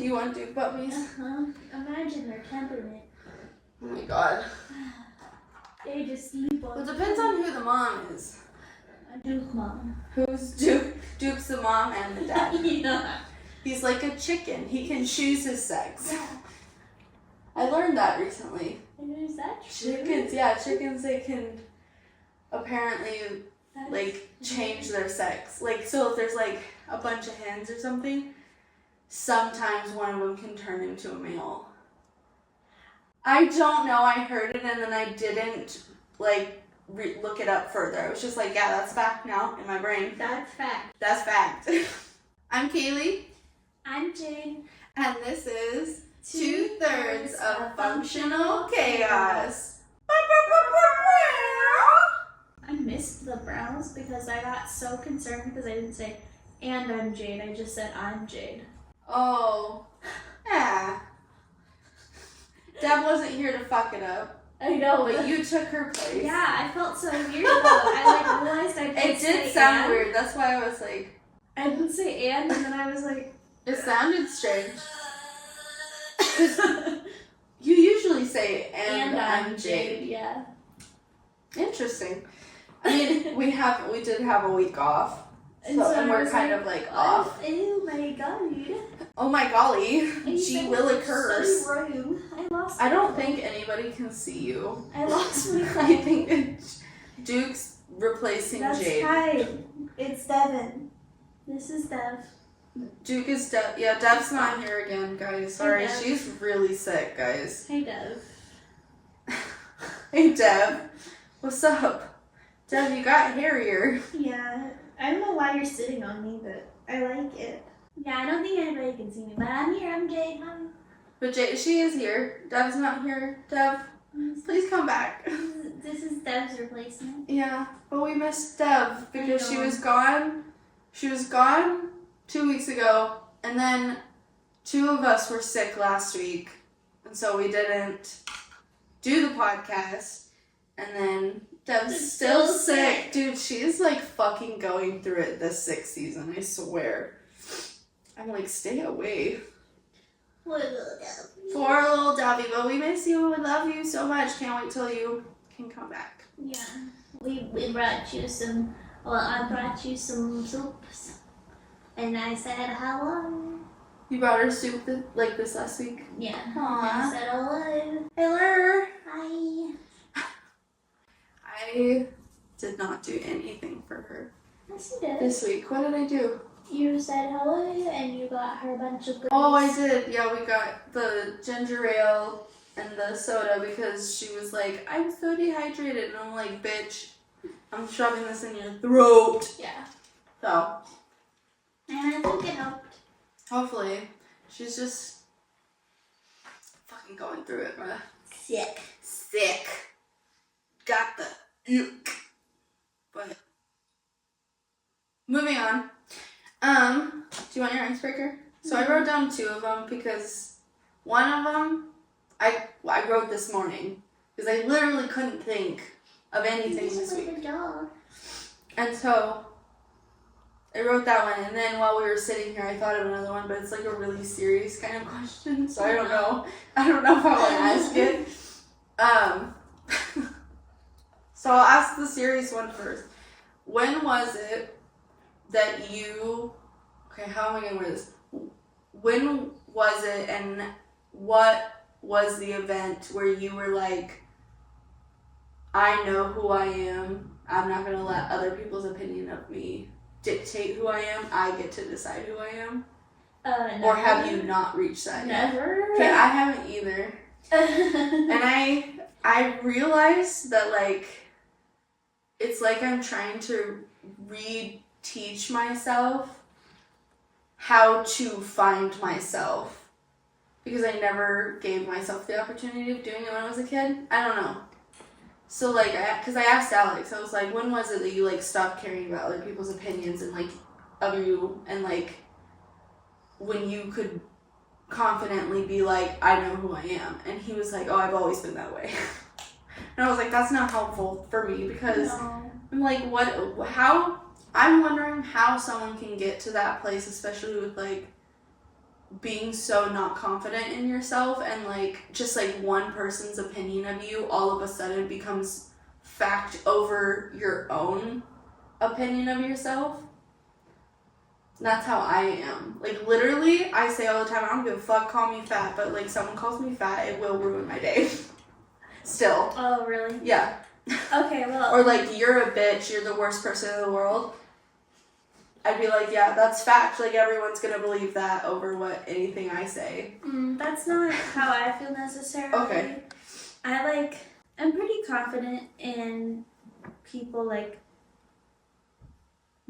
Do you want Duke puppies? Imagine their temperament. Oh my god. They just sleep on. Well, it depends on who the mom is. A Duke mom. Who's Duke? Duke's the mom and the dad. Yeah. He's like a chicken. He can choose his sex. Yeah. I learned that recently. Is that true? Chickens, they can apparently, like, change their sex. Like, so if there's, like, a bunch of hens or something, sometimes one of them can turn into a male. I don't know, I heard it and then I didn't, like, look it up further. I was just like, yeah, that's fact now in my brain. That's fact. That's fact. I'm Kaylee. I'm Jade. And this is 2/3 of Functional Chaos. I missed the Browns because I got so concerned because I didn't say, and I'm Jade. I just said, I'm Jade. Oh. Yeah. Deb wasn't here to fuck it up. I know. But you took her place. Yeah, I felt so weird though. I realized I didn't It did sound weird. That's why I was like. I didn't say and then I was like. It sounded strange. You usually say and I'm Jade. Yeah. Interesting. I mean, we did have a week off. And we're kind of like off. Oh my god. Oh my golly. Gee willy curse. So rude. I don't think anybody can see you. I lost my I think Duke's replacing Jade. Hi. It's Devin. This is Dev. Duke is Dev. Yeah, Dev's not here again, guys. Sorry, Hey, she's really sick, guys. Hey, Dev. Hey, Dev. What's up? Dev, you got hairier. Yeah. I don't know why you're sitting on me, but I like it. Yeah, I don't think anybody can see me, but I'm here. I'm Jade. But Jade, she is here. Dev's not here. Dev, please come back. This is Dev's replacement. Yeah, but we missed Dev because she was gone. She was gone 2 weeks ago, and then 2 of us were sick last week, and so we didn't do the podcast. And then Dev's still sick. Dude, she's like fucking going through it this sick season, I swear. I'm like, stay away. Poor little Dev. Poor little Devy, but we miss you. We love you so much. Can't wait till you can come back. Yeah. We brought you some, well, I brought you some soups. And I said hello. You brought her soup like this last week? Yeah. Aww. I said hello. Hello. Hi. I did not do anything for her Yes, you did. this week. What did I do? You said hello and you got her a bunch of goodies. Oh, I did. Yeah, we got the ginger ale and the soda because she was like, I'm so dehydrated. And I'm like, bitch, I'm shoving this in your throat. Yeah. So. And I think it helped. Hopefully. She's just fucking going through it, bruh. Sick. Got the ick. But moving on. Do you want your icebreaker? So I wrote down 2 of them because one of them I wrote this morning because I literally couldn't think of anything this week. And so I wrote that one, and then while we were sitting here, I thought of another one, but it's like a really serious kind of question, so I don't know if I want to ask it. So I'll ask the serious one first. When was it that you, okay, how am I going to word this? When was it, and what was the event where you were like, I know who I am, I'm not going to let other people's opinion of me dictate who I am, I get to decide who I am? Never. Or have you not reached that yet? Never. Okay, I haven't either. And I realized that, like, it's like I'm trying to reteach myself how to find myself. Because I never gave myself the opportunity of doing it when I was a kid. I don't know. So, like, because I asked Alex, I was like, when was it that you, like, stopped caring about other people's opinions and, like, of you, and, like, when you could confidently be like, I know who I am. And he was like, oh, I've always been that way. And I was like, that's not helpful for me because I'm like, I'm wondering how someone can get to that place, especially with, like, being so not confident in yourself, and like just like one person's opinion of you all of a sudden becomes fact over your own opinion of yourself. That's how I am. Like, literally, I say all the time, I don't give a fuck, call me fat, but like someone calls me fat, it will ruin my day. Still. Oh, really? Yeah. Okay, well. Or like, you're a bitch, you're the worst person in the world. I'd be like, yeah, that's fact. Like, everyone's gonna believe that over what anything I say. That's not how I feel necessarily. Okay. I'm pretty confident in people, like,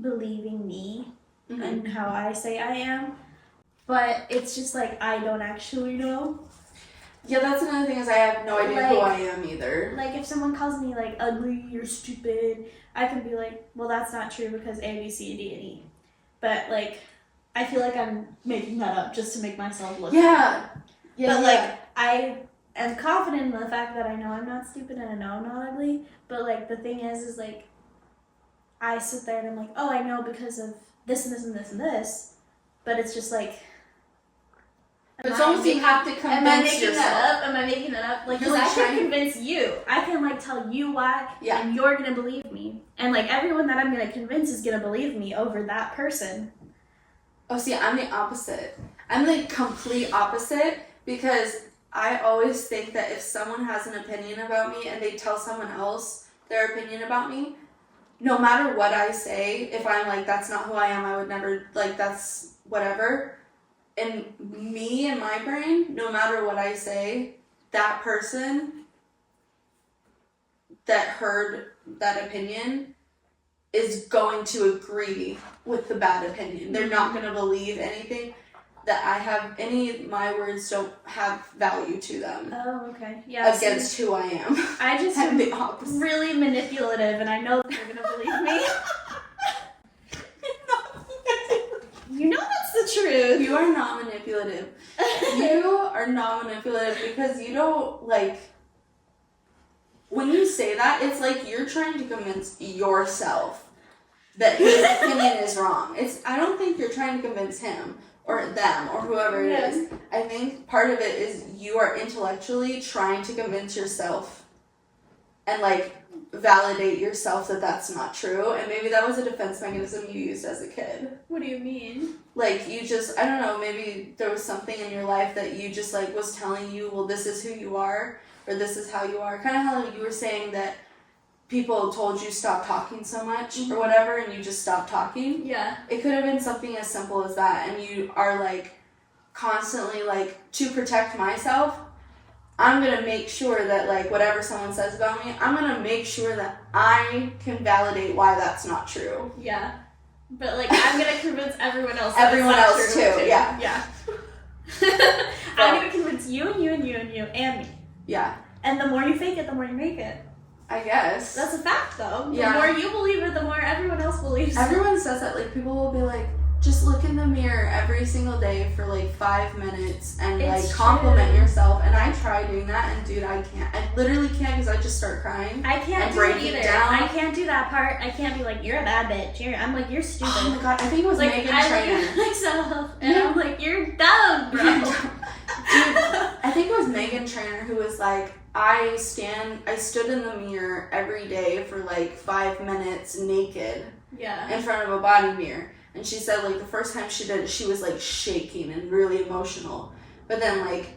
believing me and how I say I am. But it's just, like, I don't actually know. Yeah, that's another thing is I have no idea who I am either. Like, if someone calls me, like, ugly or stupid, I can be like, well, that's not true because A, B, C, D, and E. But, like, I feel like I'm making that up just to make myself look Yeah. But, like, I am confident in the fact that I know I'm not stupid and I know I'm not ugly. But, like, the thing is, like, I sit there and I'm like, oh, I know because of this and this and this and this. But it's just, like... It's almost you have to convince yourself. Am I making that up? Like, You're I like should convince you. I can, like, tell you why, and you're going to believe me. And, like, everyone that I'm going to convince is going to believe me over that person. Oh, see, I'm the opposite. I'm the complete opposite because I always think that if someone has an opinion about me and they tell someone else their opinion about me, no matter what I say, if I'm like, that's not who I am, I would never, like, that's whatever. And me and my brain, no matter what I say, that person that heard that opinion is going to agree with the bad opinion. They're not going to believe anything that I have. My words don't have value to them. Oh, okay. Yeah. Against who I am. I just am am the opposite. Really manipulative, and I know that they're going to believe me. You know that's the truth. You are not manipulative. You are not manipulative because you don't, like, when you say that, it's like you're trying to convince yourself that his opinion is wrong. I don't think you're trying to convince him or them or whoever it is. I think part of it is you are intellectually trying to convince yourself and, like, validate yourself that that's not true, and maybe that was a defense mechanism you used as a kid. What do you mean? Like, you just, I don't know, maybe there was something in your life that you just, like, was telling you, well, this is who you are, or this is how you are. Kind of how you were saying that people told you stop talking so much, or whatever, and you just stopped talking. Yeah. It could have been something as simple as that, and you are, like, constantly, like, to protect myself, I'm going to make sure that, like, whatever someone says about me, I'm going to make sure that I can validate why that's not true. Yeah. But, like, I'm going to convince everyone else Everyone else, too. Yeah. Yeah. I'm going to convince you and you and you and you and me. Yeah. And the more you fake it, the more you make it. I guess. That's a fact, though. The Yeah. more you believe it, the more everyone else believes it. Everyone says that. Like, people will be like, just look in the mirror every single day for, like, 5 minutes and, It's like, compliment true. yourself. And I try doing that, and, dude, I can't. I literally can't because I just start crying. I can't and do it breaking either. down. I can't do that part. I can't be like, you're a bad bitch. I'm like, you're stupid. Oh, my God. I think it was like, Megan I Trainor. look at myself, and I'm like, you're dumb, bro. Dude, I think it was Megan Trainor who was like, I stood in the mirror every day for like 5 minutes naked in front of a body mirror. And she said, like, the first time she did it, she was, like, shaking and really emotional. But then, like,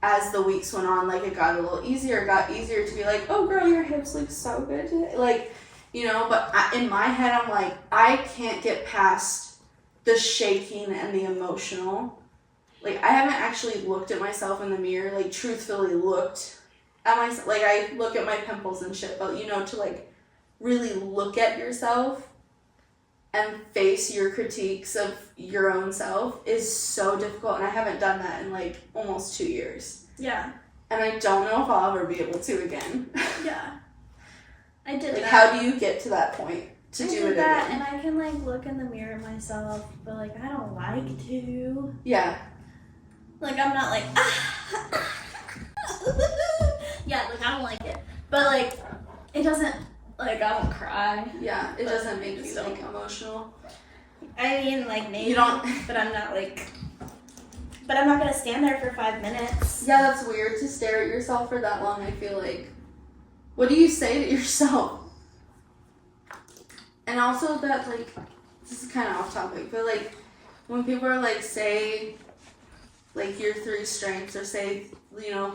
as the weeks went on, like, it got a little easier. It got easier to be like, oh, girl, your hips look so good today. Like, you know, but in my head, I'm like, I can't get past the shaking and the emotional. Like, I haven't actually looked at myself in the mirror, like, truthfully looked at myself. Like, I look at my pimples and shit, but, you know, to, like, really look at yourself and face your critiques of your own self is so difficult, and I haven't done that in, like, almost 2 years. Yeah. And I don't know if I'll ever be able to again. Yeah. I did like, that. how do you get to that point to do it that, again? and I can, like, look in the mirror at myself, but, like, I don't like to. Yeah. Like, I'm not like, yeah, like, I don't like it. But, like, it doesn't, like, I don't cry. Yeah, it doesn't make you, like, emotional. I mean, like, maybe, You don't... but I'm not, like, But I'm not gonna stand there for 5 minutes. Yeah, that's weird to stare at yourself for that long, I feel like. What do you say to yourself? And also that, like, this is kind of off topic, but, like, when people are, like, say, like, your 3 strengths, or say, you know,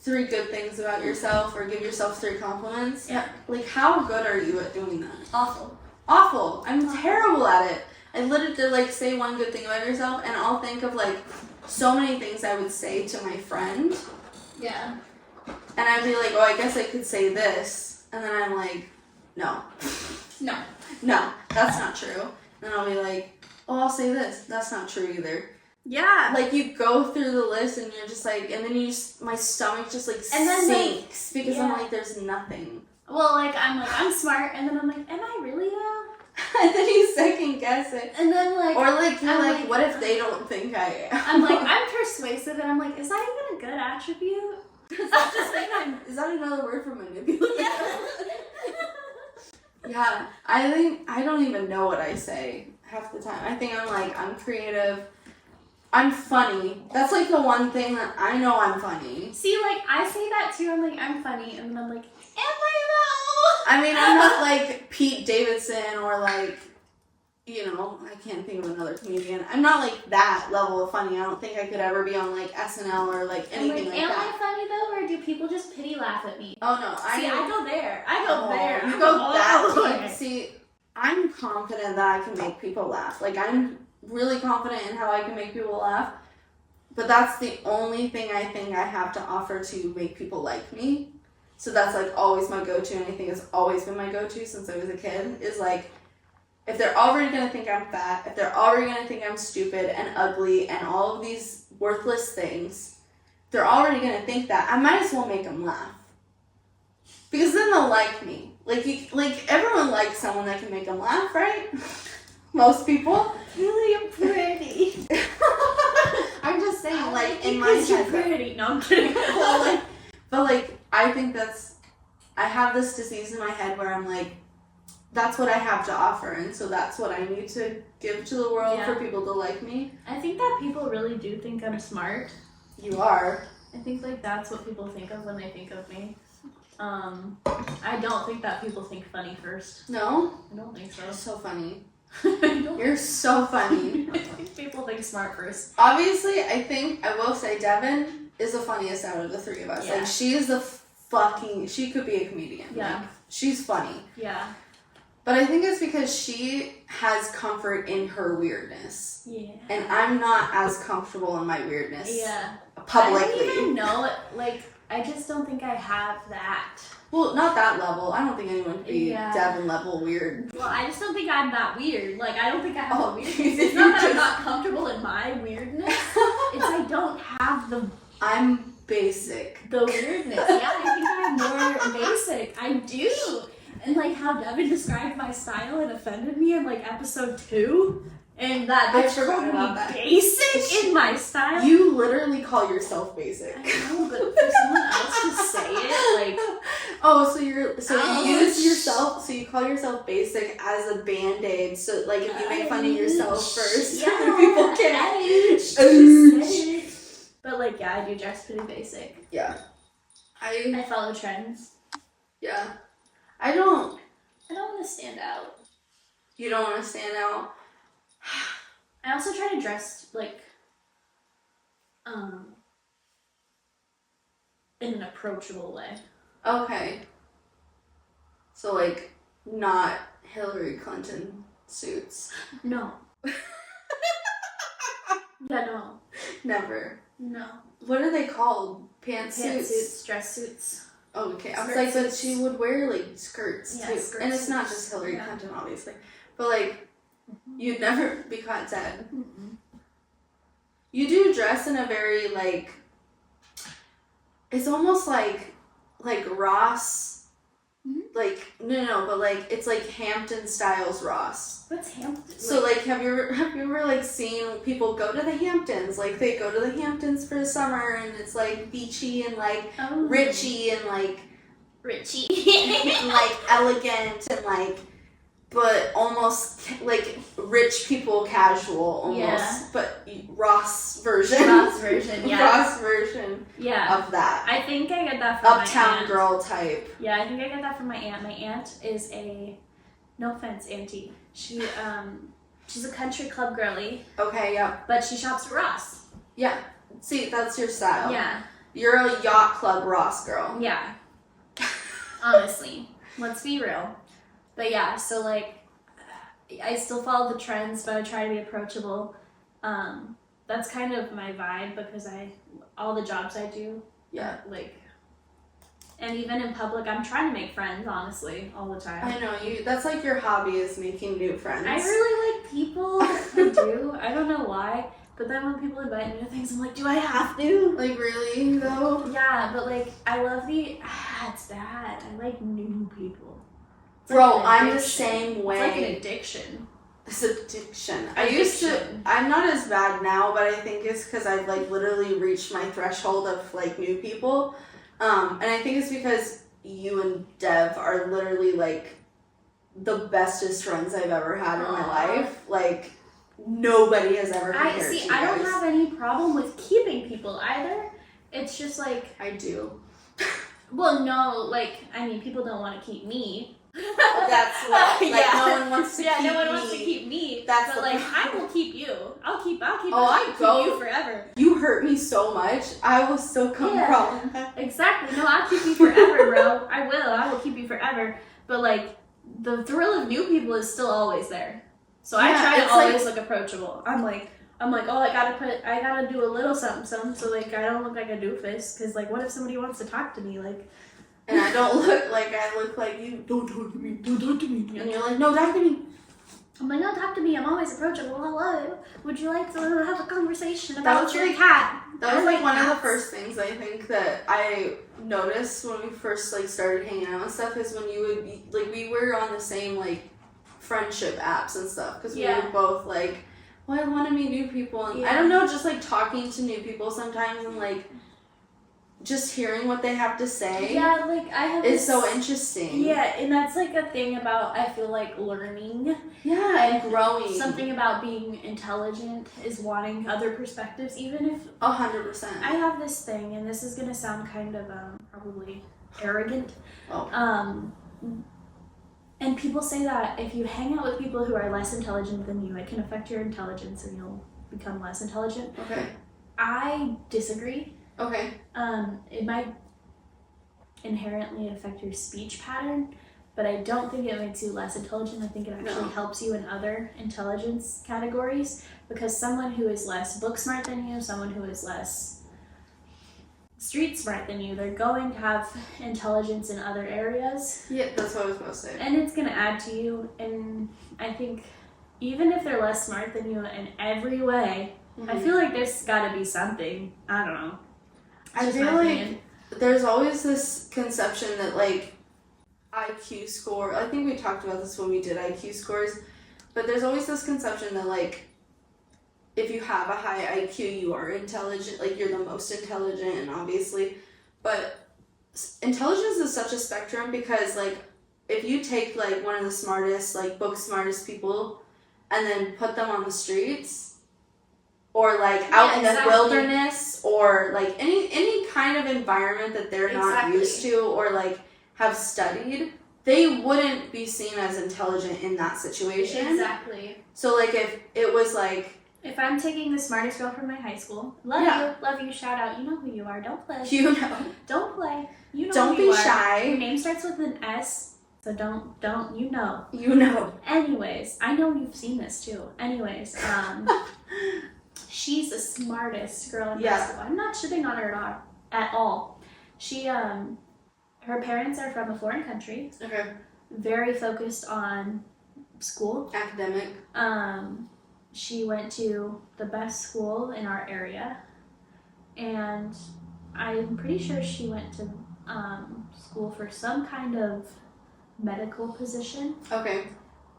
3 good things about yourself, or give yourself 3 compliments. Yeah. Like, how good are you at doing that? Awful. Awful. I'm terrible at it. I literally, like, say one good thing about yourself, and I'll think of, like, so many things I would say to my friend. Yeah. And I'd be like, oh, I guess I could say this. And then I'm like, no. No, that's not true. And then I'll be like, oh, I'll say this. That's not true either. Yeah. Like, you go through the list and you're just like, and then my stomach just, like, And then, sinks. Because I'm yeah. like, there's nothing. Well, like, I'm smart, and then I'm like, am I really though? And then you second guess it. And then, like... Or, like, you're I'm like, what if they don't think I am? I'm like, I'm persuasive, and I'm like, is that even a good attribute? Is that another word for manipulative? Yeah. Yeah, I don't even know what I say half the time. I think I'm like, I'm creative. I'm funny. That's like the one thing that I know I'm funny. See, like, I say that too. I'm like, I'm funny, and then I'm like, am I though? I mean, I'm not like Pete Davidson or like, you know, I can't think of another comedian. I'm not like that level of funny. I don't think I could ever be on like SNL or like anything like am that. I funny though, or do people just pity laugh at me? Oh no, I go there. I go there. You go that Oh, deep. See, I'm confident that I can make people laugh. Like, I'm really confident in how I can make people laugh. But that's the only thing I think I have to offer to make people like me. So that's like always my go-to, and I think it's always been my go-to since I was a kid, is like, if they're already going to think I'm fat, if they're already going to think I'm stupid and ugly and all of these worthless things, they're already going to think that, I might as well make them laugh. Because then they'll like me. Like everyone likes someone that can make them laugh, right? Most people. Really, I'm pretty. I'm just saying, like, in my because you're head. pretty. No, I'm kidding. But like, I think I have this disease in my head where I'm like, that's what I have to offer, and so that's what I need to give to the world for people to like me. I think that people really do think I'm smart. You are. I think, like, that's what people think of when they think of me. I don't think that people think funny first. No? I don't think so. You're so funny. I You're so funny. think people think smart first. Obviously, I will say Devin is the funniest out of the 3 of us. Yeah. Like, she is she could be a comedian. Yeah. Like, she's funny. Yeah. But I think it's because she has comfort in her weirdness. Yeah. And I'm not as comfortable in my weirdness. Yeah. Publicly. I don't even know it. Like, I just don't think I have that. Well, not that level. I don't think anyone could be Yeah. Devin level weird. Well, I just don't think I'm that weird. Like, I don't think I have Oh, a weirdness. It's not that I'm not comfortable in my weirdness. It's I don't have I'm basic. the weirdness. Yeah, I think I'm more basic. I do. And like how Devin described my style and offended me in like episode 2. And that I bitch forgot called about me that. basic in my style. You literally call yourself basic. I know, but for someone else to say it, like, oh, so you use yourself, so you call yourself basic as a band-aid, so like if you make fun of yourself first, yeah, people can. Ouch. But like, yeah, I do dress pretty basic. Yeah. I follow trends. Yeah. I don't want to stand out. You don't want to stand out? I also try to dress like in an approachable way. Okay. So like not Hillary Clinton suits. No. Yeah, no. Never. No. What are they called? Pantsuits? Dress suits. Oh, okay. I was Skirt like, but suits. she would wear like skirts Yeah, too. skirt And it's not suits. just Hillary Yeah. Clinton, obviously. But like, you'd never be caught dead. Mm-mm. You do dress in a very like, it's almost like Ross, like, no, but like, it's like Hampton Styles Ross. What's Hampton? So like, have you ever like seen people go to the Hamptons? Like they go to the Hamptons for the summer and it's like beachy and like Richie and like Richie. and, like elegant and like but almost like rich people casual almost. Yeah. But Ross version. Yeah. Ross version. Yeah. Of that. I think I get that from my aunt. Uptown girl type. Yeah, I think I get that from my aunt. My aunt is no offense, auntie. She's a country club girly. Okay, yeah. But she shops at Ross. Yeah. See, that's your style. Yeah. You're a yacht club Ross girl. Yeah. Honestly. Let's be real. But yeah, so like, I still follow the trends, but I try to be approachable. That's kind of my vibe because all the jobs I do. Yeah. Like, and even in public, I'm trying to make friends, honestly, all the time. I know, that's like your hobby is making new friends. I really like people. I do. I don't know why. But then when people invite me to things, I'm like, do I have to? Like, really, though? Yeah, but like, I love it's bad. I like new people. Bro, I'm the same way. It's like an addiction. It's addiction. I'm not as bad now, but I think it's because I've like literally reached my threshold of like new people. And I think it's because you and Dev are literally like the bestest friends I've ever had in my life. Like, nobody has ever compared to you guys. I don't have any problem with keeping people either. It's just like... I do. Well, no, like, I mean, people don't want to keep me. That's what, like, yeah. no one wants to keep me. Yeah, no one wants to keep me. That's but, like, I will keep you. I'll keep you forever. You hurt me so much. I will still come crawling back. Exactly. No, I'll keep you forever, bro. I will keep you forever. But, like, the thrill of new people is still always there. So I try to always look approachable. I'm like, oh, I gotta do a little something, so like I don't look like a doofus, cause like what if somebody wants to talk to me, like, and I don't look like I look like you. Don't talk to me. And you're like, no, talk to me. I'm like, no, talk to me. I'm always approachable. Hello. Would you like to have a conversation about your cat? That was like one of the first things I think that I noticed when we first like started hanging out and stuff is when you would be like we were on the same like friendship apps and stuff because we were both like, well, I want to meet new people and I don't know, just like talking to new people sometimes and like just hearing what they have to say. Yeah, like I have. It's so interesting. Yeah, and that's like a thing about I feel like learning. Yeah, and growing. Something about being intelligent is wanting other perspectives, even if 100%. I have this thing, and this is gonna sound kind of probably arrogant. Oh. And people say that if you hang out with people who are less intelligent than you, it can affect your intelligence and you'll become less intelligent. Okay. I disagree. Okay. It might inherently affect your speech pattern, but I don't think it makes you less intelligent. I think it actually helps you in other intelligence categories, because someone who is less book smart than you, someone who is less street smart than you, they're going to have intelligence in other areas. Yeah, that's what I was supposed to say. And it's going to add to you, and I think even if they're less smart than you in every way, I feel like there's got to be something. I don't know. I feel like there's always this conception that like IQ score, I think we talked about this when we did IQ scores, but there's always this conception that like if you have a high IQ, you are intelligent, like you're the most intelligent, and obviously, but intelligence is such a spectrum because like if you take like one of the smartest, like book smartest people and then put them on the streets or like out in the wilderness or like any kind of environment that they're not used to or like have studied, they wouldn't be seen as intelligent in that situation. Exactly. So like if it was like, if I'm taking the smartest girl from my high school, love you, shout out, you know who you are, don't play. You know. Don't play. You know don't who you be are. shy. Your name starts with an S, so don't, you know. You know. Anyways, I know you've seen this too. Anyways, she's the smartest girl in high school. I'm not shitting on her at all. She, her parents are from a foreign country. Okay. Very focused on school. Academic. She went to the best school in our area, and I'm pretty sure she went to school for some kind of medical position. Okay.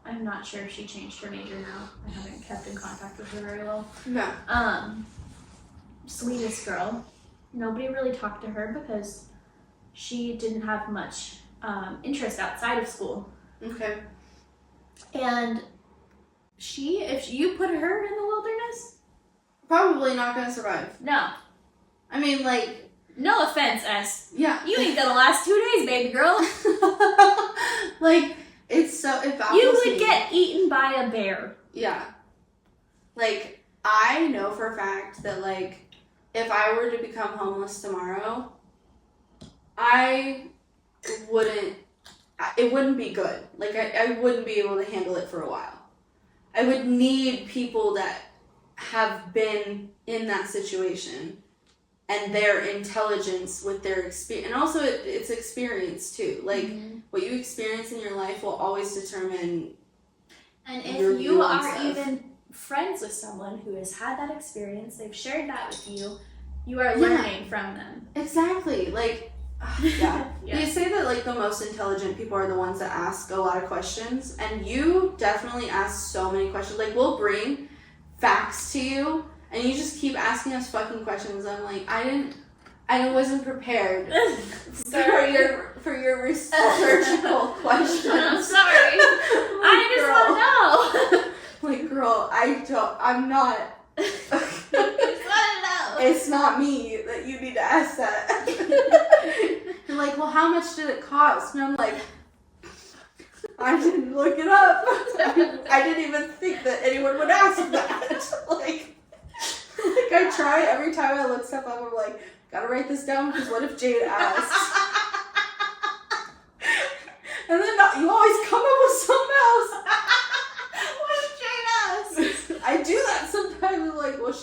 I'm not sure if she changed her major now. I haven't kept in contact with her very well. No. Sweetest girl. Nobody really talked to her because she didn't have much interest outside of school. Okay. And if you put her in the wilderness, probably not gonna survive. no. I mean, like, No offense, S. yeah. You ain't gonna last 2 days, baby girl. Like, it baffles You would me. get eaten by a bear. Yeah. Like, I know for a fact that, like, if I were to become homeless tomorrow, it wouldn't be good. Like, I wouldn't be able to handle it for a while. I would need people that have been in that situation and their intelligence with their experience. And also, it's experience, too. Like, what you experience in your life will always determine. And if your you are stuff. even friends with someone who has had that experience, they've shared that with you, you are learning from them. Exactly. Like, yeah. Yeah. They say that, like, the most intelligent people are the ones that ask a lot of questions. And you definitely ask so many questions. Like, we'll bring facts to you, and you just keep asking us fucking questions. I'm like, I wasn't prepared for your researchable questions. I'm sorry. I just want to know. Like, girl, I'm not. I just want to know. It's not me that you need to ask that. You're like, well, how much did it cost? And I'm like, I didn't look it up. I didn't even think that anyone would ask that. like I try every time I look stuff up. I'm like, gotta write this down because what if Jade asks? And then you always come up with something else. What if Jade asks? I do that sometimes. I'm like, what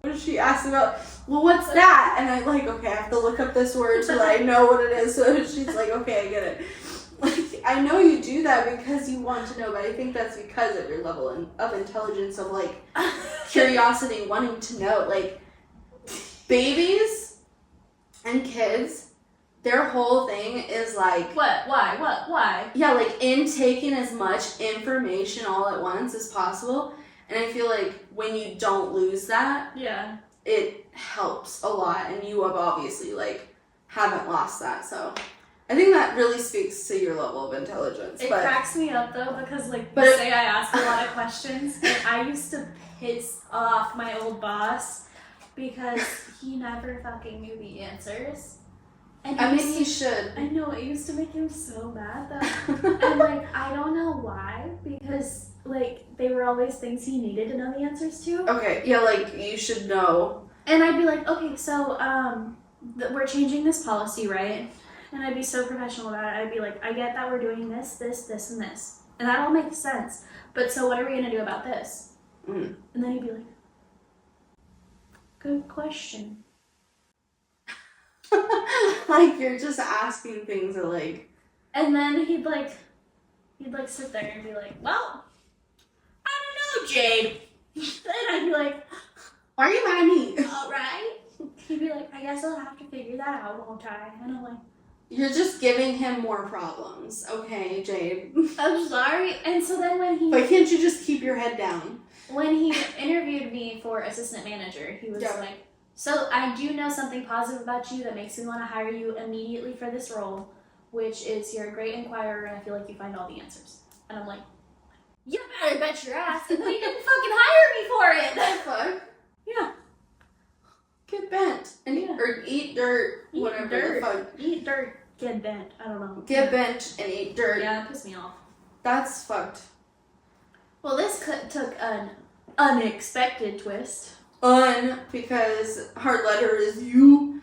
does she ask about? Well, what's that? And I'm like, okay, I have to look up this word so that I know what it is. So she's like, okay, I get it. Like, I know you do that because you want to know, but I think that's because of your level of intelligence, of, like, curiosity, wanting to know. Like, babies and kids, their whole thing is, like... What? Why? Yeah, like, intaking as much information all at once as possible. And I feel like when you don't lose that, Yeah. it helps a lot. And you have obviously, like, haven't lost that, so... I think that really speaks to your level of intelligence. It cracks me up, though, because, like, say I ask a lot of questions, and I used to piss off my old boss because he never fucking knew the answers. And he should. I know, it used to make him so mad, though. And, like, I don't know why, because, like, they were always things he needed to know the answers to. Okay, yeah, like, you should know. And I'd be like, okay, so, we're changing this policy, right? And I'd be so professional about it. I'd be like, I get that we're doing this, this, this, and this. And that all makes sense. But so what are we going to do about this? Mm. And then he'd be like, good question. Like, you're just asking things that, like... And then he'd sit there and be like, well, I don't know, Jade. Then I'd be like, why are you mad at me? all right. He'd be like, I guess I'll have to figure that out, won't I? And I'm like, You're just giving him more problems. Okay, Jade. I'm sorry. And so then But can't you just keep your head down? When he interviewed me for assistant manager, he was like, so I do know something positive about you that makes me want to hire you immediately for this role, which is you're a great inquirer and I feel like you find all the answers. And I'm like, you better bet your ass. And he didn't fucking hire me for it. What the fuck? Yeah. Get bent. And eat dirt. Whatever the fuck. Eat dirt. Get bent. I don't know. Get bent and eat dirt. Yeah, it pissed me off. That's fucked. Well, this took an unexpected twist. Because hard letter is you.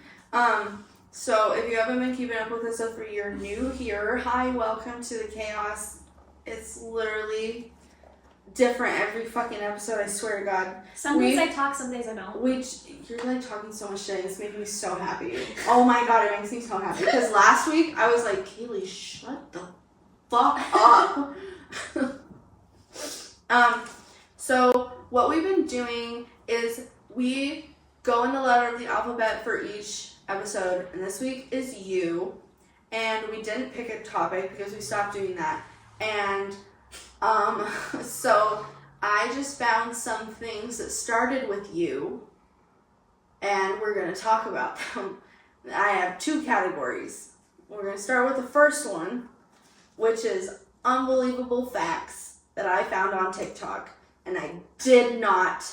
So if you haven't been keeping up with us, if you're new here, hi, welcome to the chaos. It's literally different every fucking episode, I swear to God. Some days I talk, some days I don't. You're like talking so much today, it's making me so happy. Oh my God, it makes me so happy. Because last week, I was like, Kaylee, shut the fuck up. So what we've been doing is we go in the letter of the alphabet for each episode, and this week is you, and we didn't pick a topic because we stopped doing that, and so I just found some things that started with you, and we're going to talk about them. I have 2 categories. We're going to start with the first one, which is unbelievable facts. that I found on TikTok, and I did not,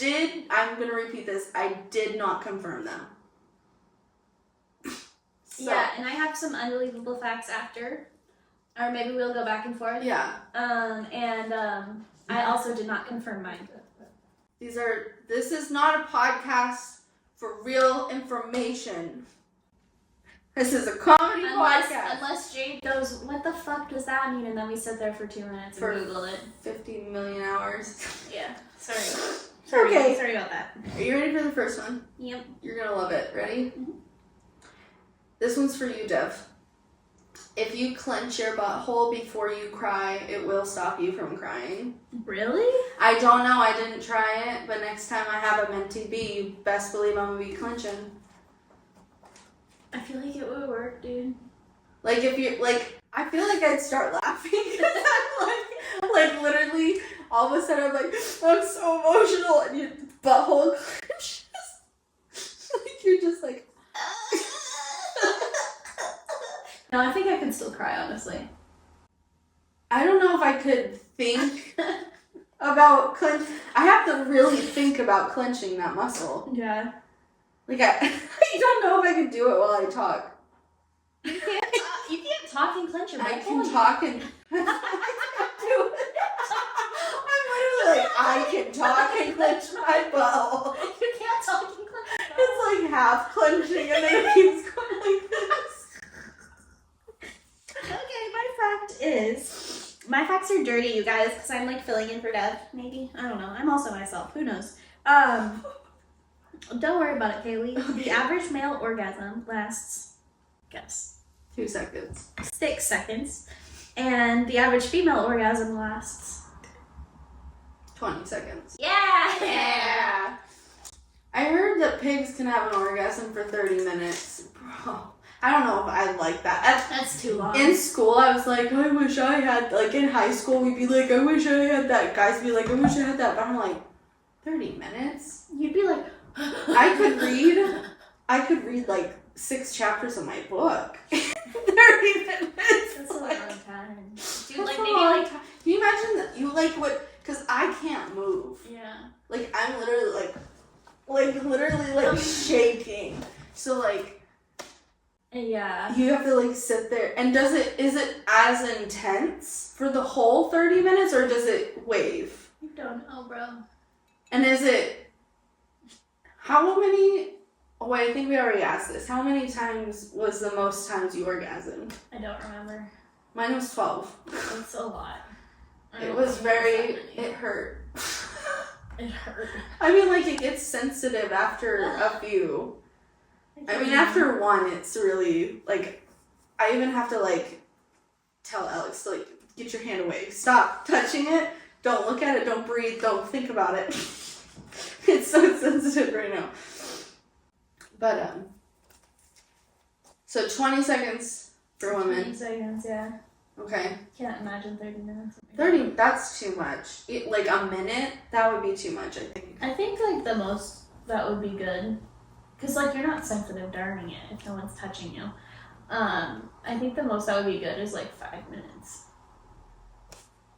I'm going to repeat this, I did not confirm them. So, yeah, and I have some unbelievable facts after. Or maybe we'll go back and forth. Yeah. I also did not confirm mine. This is not a podcast for real information. This is a comedy podcast. Unless Jade goes, what the fuck does that mean? And then we sit there for 2 minutes and Google it. 50 million hours. Yeah. Sorry. Okay. Sorry about that. Are you ready for the first one? Yep. You're gonna love it. Ready? Mm-hmm. This one's for you, Dev. If you clench your butthole before you cry, it will stop you from crying. Really? I don't know. I didn't try it, but next time I have a mentee B, you best believe I'm gonna be clenching. I feel like it would work, dude. Like if you I feel like I'd start laughing. like literally, all of a sudden I'm like, I'm so emotional, and your butthole clenches. Like you're just like. No, I think I could still cry, honestly. I don't know if I could think about clench. I have to really think about clenching that muscle. Yeah. Like I don't know if I could do it while I talk. You can't talk and clench your I butthole. can talk and I can't do it. I'm literally like, I can talk and clench my butthole. You can't talk and clench your butthole. It's like half clenching and then it keeps going like this. Okay, my facts are dirty, you guys, because I'm like filling in for Dev, maybe. I don't know. I'm also myself. Who knows? Don't worry about it, Kaylee. Okay. The average male orgasm lasts, guess, 2 seconds. 6 seconds. And the average female orgasm lasts 20 seconds. Yeah! I heard that pigs can have an orgasm for 30 minutes. Bro, I don't know if I like that. That's too long. In school, I was like, I wish I had, like in high school, we'd be like, I wish I had that. Guys would be like, I wish I had that. But I'm like, 30 minutes? You'd be like, I could read like 6 chapters of my book. 30 minutes. That's a long time. Dude, like a maybe long like, time. Can you imagine that you like what, because I can't move. yeah. Like I'm literally like shaking. So like, Yeah. you have to like sit there. And is it as intense for the whole 30 minutes or does it wave? I don't know, bro. And is it, how many, oh wait, I think we already asked this. How many times was the most times you orgasmed? I don't remember. Mine was 12. It's a lot. It was it hurt. It hurt. I mean, like, it gets sensitive after a few. I mean, after one, it's really, like, I even have to, like, tell Alex to, like, get your hand away. Stop touching it. Don't look at it. Don't breathe. Don't think about it. It's so sensitive right now. But, so 20 seconds for women. 20 seconds, yeah. Okay. Can't imagine 30 minutes. 30, that's too much. Like, a minute, that would be too much, I think. I think, like, the most that would be good. Because, like, you're not sensitive during it if no one's touching you. I think the most that would be good is, like, 5 minutes.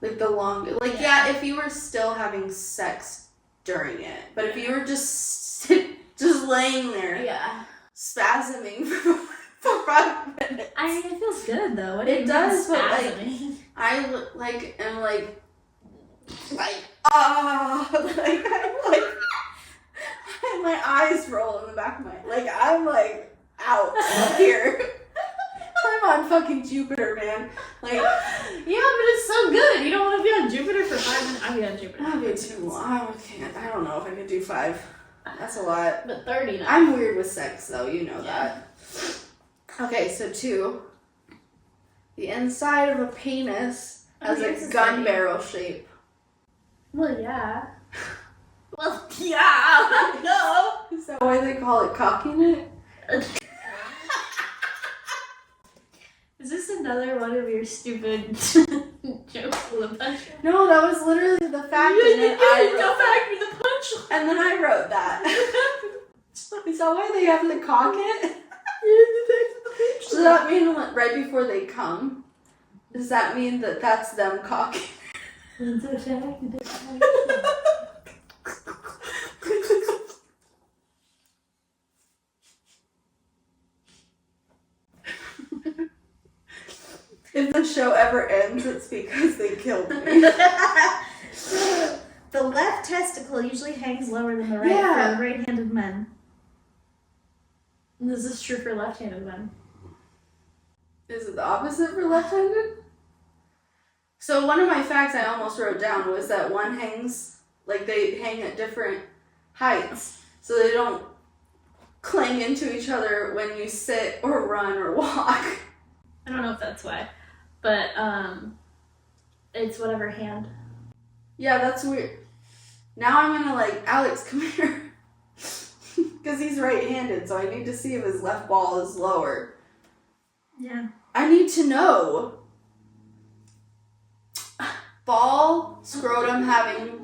Like, the longest. Like, yeah, if you were still having sex during it. But if you were just laying there, Yeah. spasming for 5 minutes. I mean, it feels good, though. What do you It mean does, but, like, spasming? I, am, like, ah, like, I'm, like, my eyes roll in the back of my, like, I'm, like, out here. I'm on fucking Jupiter, man. Like, yeah, but it's so good. You don't want to be on Jupiter for 5 minutes. I'd be on Jupiter. that'd be too long. I don't know if I could do 5. That's a lot. But 30 now. I'm weird with sex, though. You know Yeah. that. Okay, so 2. The inside of a penis has yours a is gun funny. barrel shape. Well, yeah. Well, yeah. No. Is that why they call it cocking it? Is this another one of your stupid jokes with a punchline? No, that was literally the fact. And then I Go wrote back to the punchline. And then I wrote that. Is that why they have to cock it? Does that mean right before they come? Does that mean that that's them cocking? If the show ever ends, it's because they killed me. The left testicle usually hangs lower than the right for right-handed men. This is true for left-handed men. Is it the opposite for left-handed? So one of my facts I almost wrote down was that one hangs, like they hang at different heights, so they don't clang into each other when you sit or run or walk. I don't know if that's why, but it's whatever hand. Yeah, that's weird. Now I'm gonna Alex, come here. Because he's right-handed, so I need to see if his left ball is lower. Yeah. I need to know. Ball, scrotum having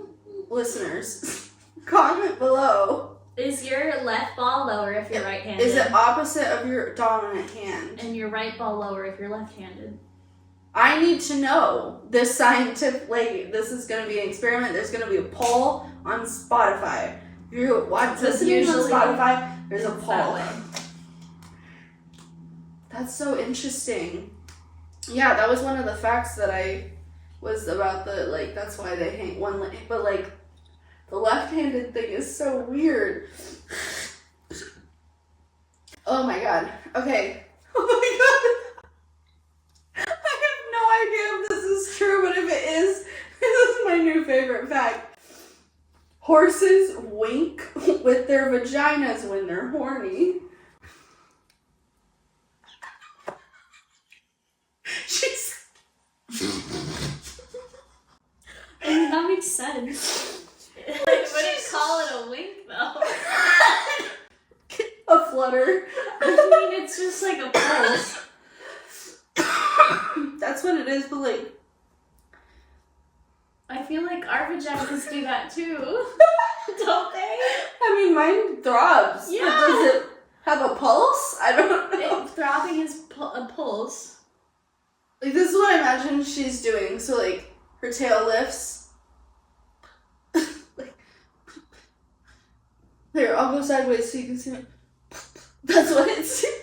listeners. Comment below. Is your left ball lower if you're right-handed? Is it opposite of your dominant hand? And your right ball lower if you're left-handed? I need to know. This scientific, this is going to be an experiment. There's going to be a poll on Spotify. If you're listening on Spotify, there's a poll. That's so interesting. Yeah, that was one of the facts that I was about that's why they hang one leg. But, the left-handed thing is so weird. Oh, my God. Okay. Oh, my God. I have no idea if this is true, but if it is, this is my new favorite fact. Horses wink with their vaginas when they're horny. She's... I mean, that makes sense. Wouldn't call it a wink, though. A flutter. I mean, it's just like a pulse. That's what it is, but I feel like our vaginas do that too. Don't they? I mean, mine throbs. Yeah. But does it have a pulse? I don't know. Throbbing is a pulse. This is what I imagine she's doing. So, her tail lifts. Here, I'll go sideways so you can see it. That's what it's doing.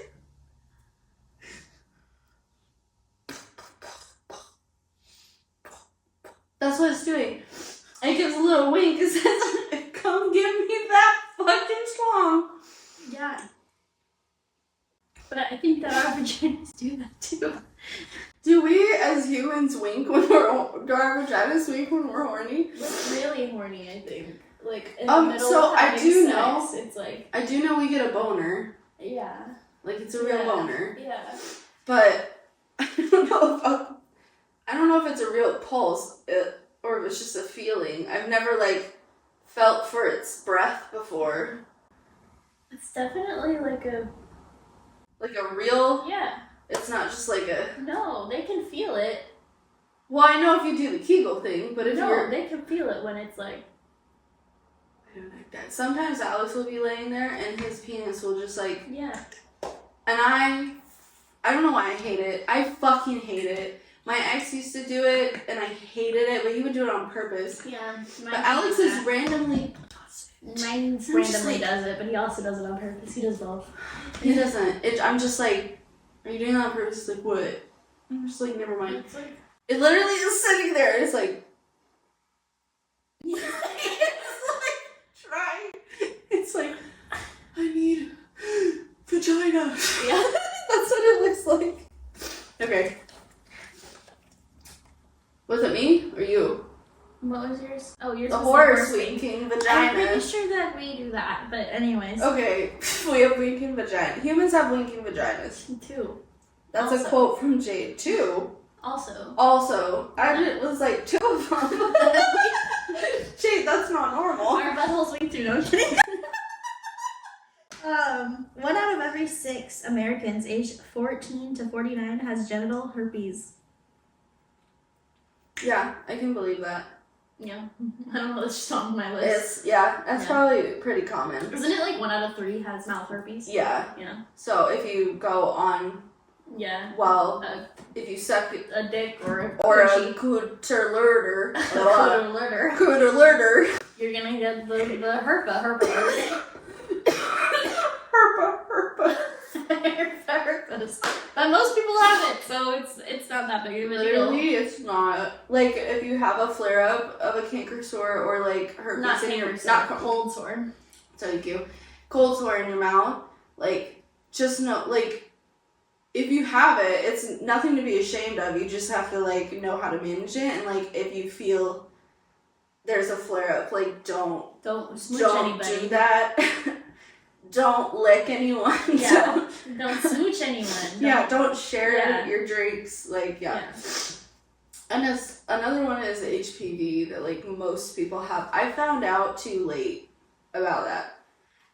That's what it's doing. And it gives a little wink. It says, come give me that fucking schlong. Yeah. But I think that our vaginas do that too. Do we as humans wink when do our vaginas wink when we're horny? Really horny, I think. In the middle so of I do sex, know. It's I do know we get a boner. Yeah. It's a real boner. Yeah. But I don't know if it's a real pulse or if it's just a feeling. I've never felt for its breath before. It's definitely a real. Yeah. It's not just a. No, they can feel it. Well, I know if you do the Kegel thing, but if you're. They can feel it when it's I don't like that. Sometimes Alex will be laying there and his penis will just Yeah. And I don't know why I hate it. I fucking hate it. My ex used to do it and I hated it, but he would do it on purpose. Yeah. But Alex is randomly. Mine randomly does it, but he also does it on purpose. He does both. He doesn't. I'm just are you doing it on purpose? He's what? I'm just never mind. It's It literally is sitting there. It's try. It's I need vagina. Yeah. That's what it looks like. Okay. Was it me or you? What was yours? Oh, yours The was horse the winking I'm vagina. pretty sure that we do that, but anyways. Okay, we have winking vagina. Humans have winking vaginas. Two. That's Also. a quote from Jade. Two. Also. I was two of them. Jade, that's not normal. Our buttholes wing through, no kidding. 1 out of every 6 Americans aged 14 to 49 has genital herpes. Yeah, I can believe that. Yeah. I don't know, it's just on my list. That's probably pretty common. Isn't it 1 out of 3 has mouth herpes? Yeah. Yeah. So if you go on Yeah. Well, if you suck a dick or a cooter-lurder, you're gonna get the herpa. Herpes. But most people have it, so it's not that big of a deal. Literally, it's not. Like, if you have a flare-up of a canker sore or, like, herpes in your... Not cold sore. Thank you. Cold sore in your mouth. Like, just know, like, if you have it, it's nothing to be ashamed of. You just have to, like, know how to manage it. And, like, if you feel there's a flare-up, like, don't anybody. Do that. Don't lick anyone. Yeah. Don't smooch anyone. Don't share your drinks. Like, And another one is HPV that, like, most people have. I found out too late about that.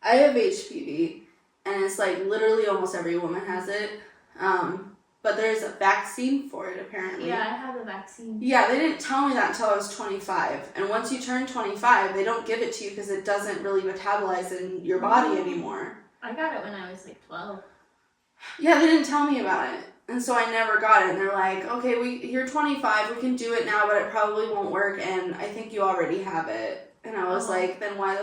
I have HPV, and it's, like, literally almost every woman has it. But there's a vaccine for it, apparently. Yeah, I have the vaccine. Yeah, they didn't tell me that until I was 25. And once you turn 25, they don't give it to you because it doesn't really metabolize in your body anymore. I got it when I was, like, 12. Yeah, they didn't tell me about it. And so I never got it. And they're like, okay, you're 25, we can do it now, but it probably won't work. And I think you already have it. And I was like, then why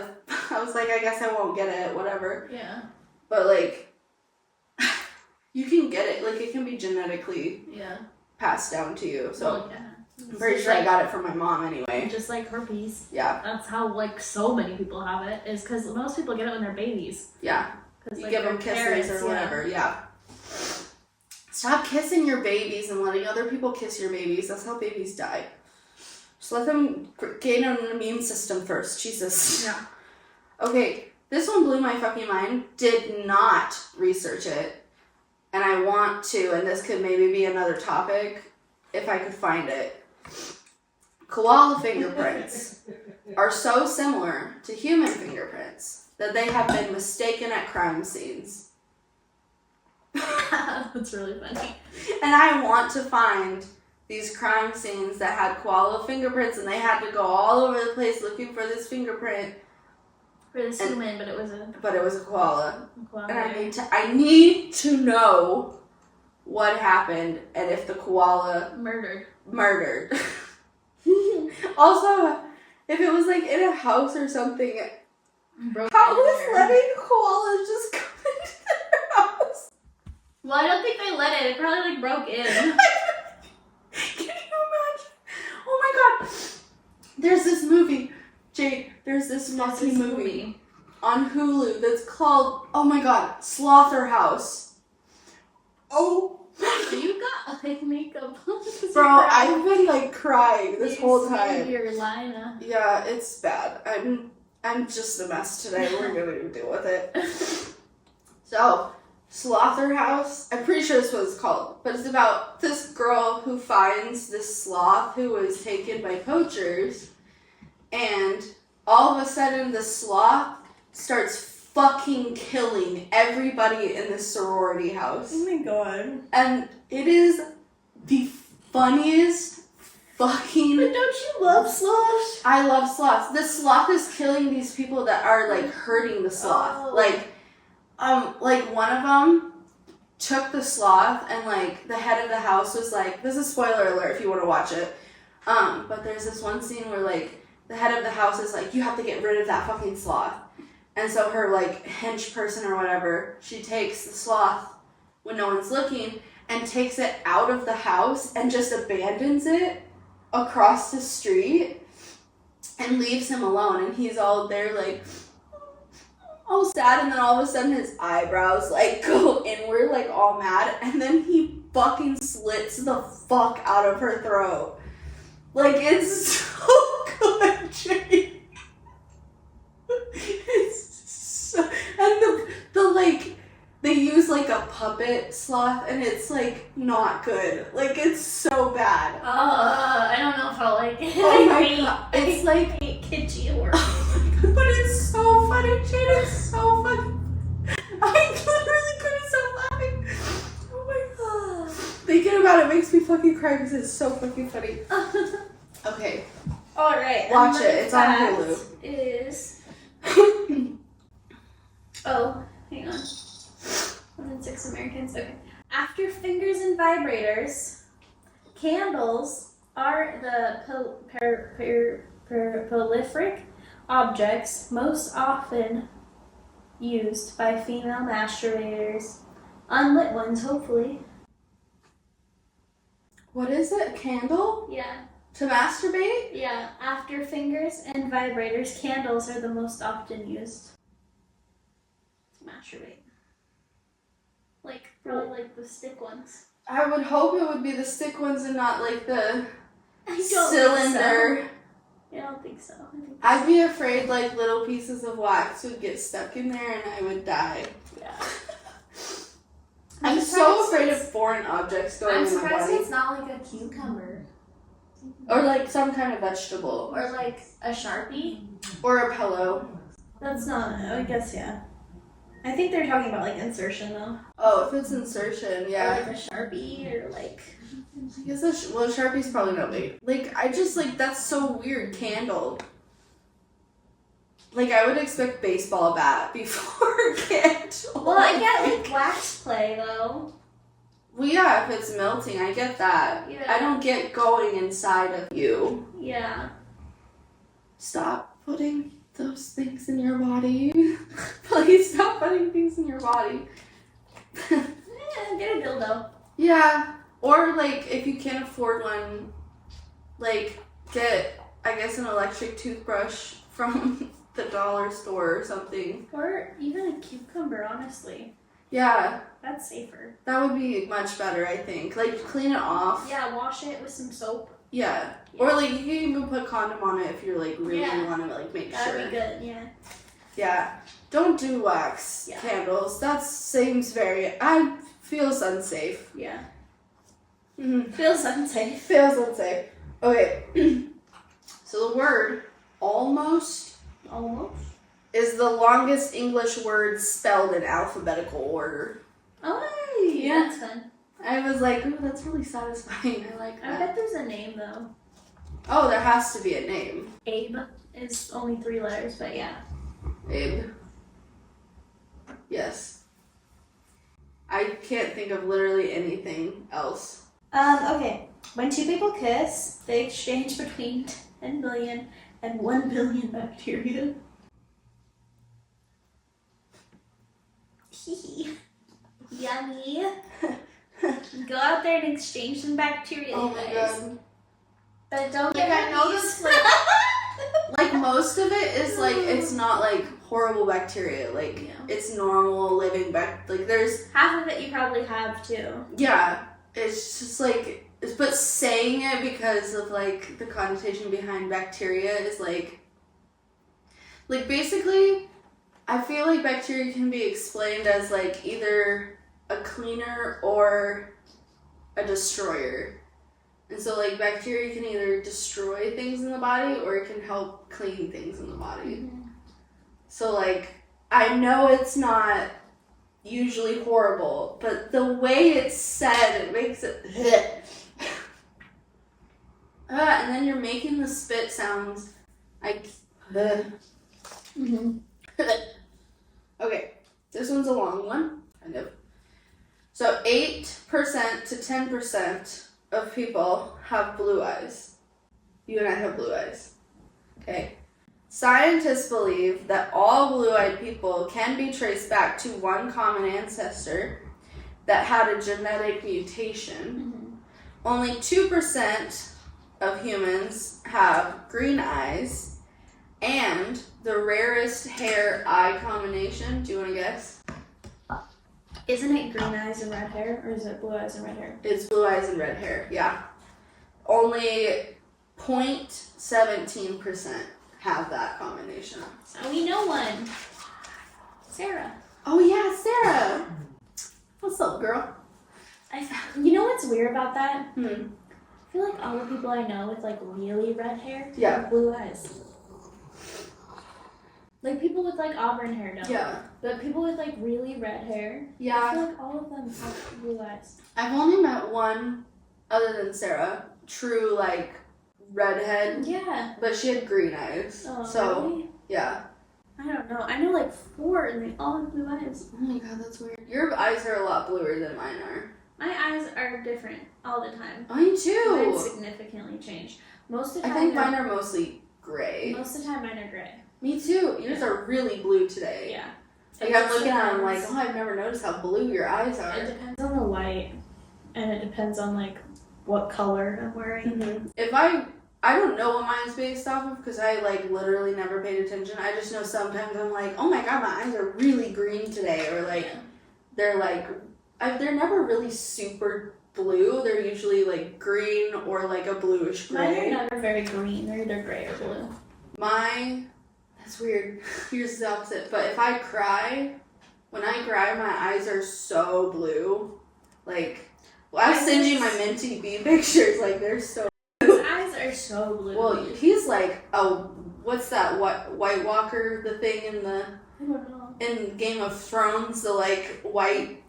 I was like, I guess I won't get it, whatever. Yeah. But, like... You can get it, like, it can be genetically passed down to you, so I'm pretty sure I got it from my mom anyway. Just like herpes. Yeah. That's how, like, so many people have it, is because most people get it when they're babies. Yeah. You like, give them kisses parents, or whatever, yeah. Stop kissing your babies and letting other people kiss your babies. That's how babies die. Just let them gain an immune system first. Jesus. Yeah. Okay, this one blew my fucking mind. Did not research it. And I want to, and this could maybe be another topic, if I could find it. Koala fingerprints are so similar to human fingerprints that they have been mistaken at crime scenes. That's really funny. And I want to find these crime scenes that had koala fingerprints, and they had to go all over the place looking for this fingerprint. For this human, but it was a koala. And I need to know what happened and if the koala murdered. Also, if it was like in a house or something, how was letting koalas just come into their house? Well, I don't think they let it. It probably like broke in. Can you imagine? Oh my god. There's this movie. Jade, there's this fucking movie on Hulu that's called, oh my god, Slaughterhouse. Oh my god. You got like makeup. Bro, I've been like crying this whole time. You're lying. Yeah, it's bad. I'm just a mess today. We're gonna deal with it. So, Slaughterhouse, I'm pretty sure that's what it's called, but it's about this girl who finds this sloth who was taken by poachers. And all of a sudden, the sloth starts fucking killing everybody in the sorority house. Oh my god. And it is the funniest fucking... But don't you love sloths? I love sloths. The sloth is killing these people that are, like, hurting the sloth. Oh. Like, one of them took the sloth and, like, the head of the house was like... This is spoiler alert if you want to watch it. But there's this one scene where, like... The head of the house is like, you have to get rid of that fucking sloth. And so her, like, hench person or whatever, she takes the sloth when no one's looking and takes it out of the house and just abandons it across the street and leaves him alone. And he's all there, like, all sad. And then all of a sudden his eyebrows, like, go inward, like, all mad. And then he fucking slits the fuck out of her throat. Like, it's so good, Jade. It's so... And the like, they use, like, a puppet sloth, and it's, like, not good. Like, it's so bad. I don't know if I'll like it. Oh my god. It's, like... kitschy or... Oh my god, but it's so funny, Jade. It's so funny. I literally couldn't stop laughing. Oh my god. Thinking about it makes me fucking cry because it's so fucking funny. Okay. Alright. Watch it. It's on Hulu. Is... Oh, hang on. 106 Americans. Okay. After after fingers and vibrators, candles are the prolific objects most often used by female masturbators. Unlit ones, hopefully. What is it? A candle? Yeah. To masturbate? Yeah. After fingers and vibrators, candles are the most often used to masturbate. Like, probably like the stick ones. I would hope it would be the stick ones and not like the I don't cylinder. Think so. I don't think so. I'd be afraid like little pieces of wax would get stuck in there and I would die. Yeah. I'm so afraid of foreign objects going in my I'm surprised body. it's not like a cucumber. Or like some kind of vegetable. Or like a Sharpie. Or a pillow. That's not, I guess, yeah. I think they're talking about like insertion though. Oh, if it's insertion, Or yeah. like a Sharpie or like. I guess well, Sharpie's probably not big. Like, I just, like, that's so weird. Candle. Like, I would expect baseball bat before candle. Well, I get like wax play though. Well, yeah, if it's melting, I get that. Yeah. I don't get going inside of you. Yeah. Stop putting those things in your body. Please stop putting things in your body. Yeah, get a dildo. Yeah. Or, like, if you can't afford one, like, get, I guess, an electric toothbrush from the dollar store or something. Or even a cucumber, honestly. Yeah. That's safer. That would be much better, I think. Like, clean it off. Yeah, wash it with some soap. Yeah. Or, like, you can even put condom on it if you're, like, really want to, like, make sure. That'd be good, yeah. Yeah. Don't do wax candles. That seems I feels unsafe. Yeah. Mm-hmm. Feels unsafe. Feels unsafe. Okay. So the word almost is the longest English word spelled in alphabetical order. Oh, Yeah. That's fun. I was like, ooh, that's really satisfying. I like I that. bet there's a name though. Oh, there has to be a name. Abe is only 3 letters, but yeah. Abe. Yes. I can't think of literally anything else. Okay. When 2 people kiss, they exchange between 10 billion and 1 billion bacteria. Yummy. Go out there and exchange some bacteria, Oh you my guys. god. But don't Like, get I know herpes. this, like most of it is, like, it's not, like, horrible bacteria. Like, Yeah. it's normal living like, there's, Half of it you probably have too. yeah, it's just, like, but saying it because of, like, the connotation behind bacteria is, like, basically, I feel like bacteria can be explained as, like, either a cleaner or a destroyer. And so, like, bacteria can either destroy things in the body or it can help clean things in the body. Mm-hmm. So, like, I know it's not usually horrible, but the way it's said, it makes it... and then you're making the spit sounds like... Mm-hmm. Okay, this one's a long one, kind of. So 8% to 10% of people have blue eyes. You and I have blue eyes. Okay. Scientists believe that all blue-eyed people can be traced back to one common ancestor that had a genetic mutation. Mm-hmm. Only 2% of humans have green eyes, and the rarest hair-eye combination, do you want to guess? Isn't it green eyes and red hair, or is it blue eyes and red hair? It's blue eyes and red hair, yeah. Only 0.17% have that combination. So we know one. Sarah. Oh yeah, Sarah! What's up, girl? You know what's weird about that? Hmm. I feel like all the people I know with like really red hair Yeah. blue eyes. Like people with like auburn hair don't. Yeah. But people with like really red hair, I Yeah. feel like all of them have blue eyes. I've only met one, other than Sarah, true, like, redhead, Yeah. but she had green eyes. Oh, So, really? yeah. I don't know. I know like 4 and they all have blue eyes. Oh my god, that's weird. Your eyes are a lot bluer than mine are. My eyes are different all the time. Mine Mine too. significantly change. Most of the I time, think mine are mostly gray. most of the time mine are gray. Me too. Yours are really blue today. Yeah. Like I'm looking at them like, oh, I've never noticed how blue your eyes are. It depends on the light, and it depends on like what color I'm wearing. Mm-hmm. If I don't know what mine's based off of because I like literally never paid attention. I just know sometimes I'm like, oh my god, my eyes are really green today, or like they're like they're never really super blue. They're usually like green or like a bluish gray. Mine are never very green. They're either gray or blue. That's weird. Yours is the opposite. But if I cry, when I cry, my eyes are so blue. Like, well, I'll send you my Minty B pictures. Like, they're so. His eyes are so blue. Well, he's like what's that? White Walker? The thing in the I don't know. in Game of Thrones, the like white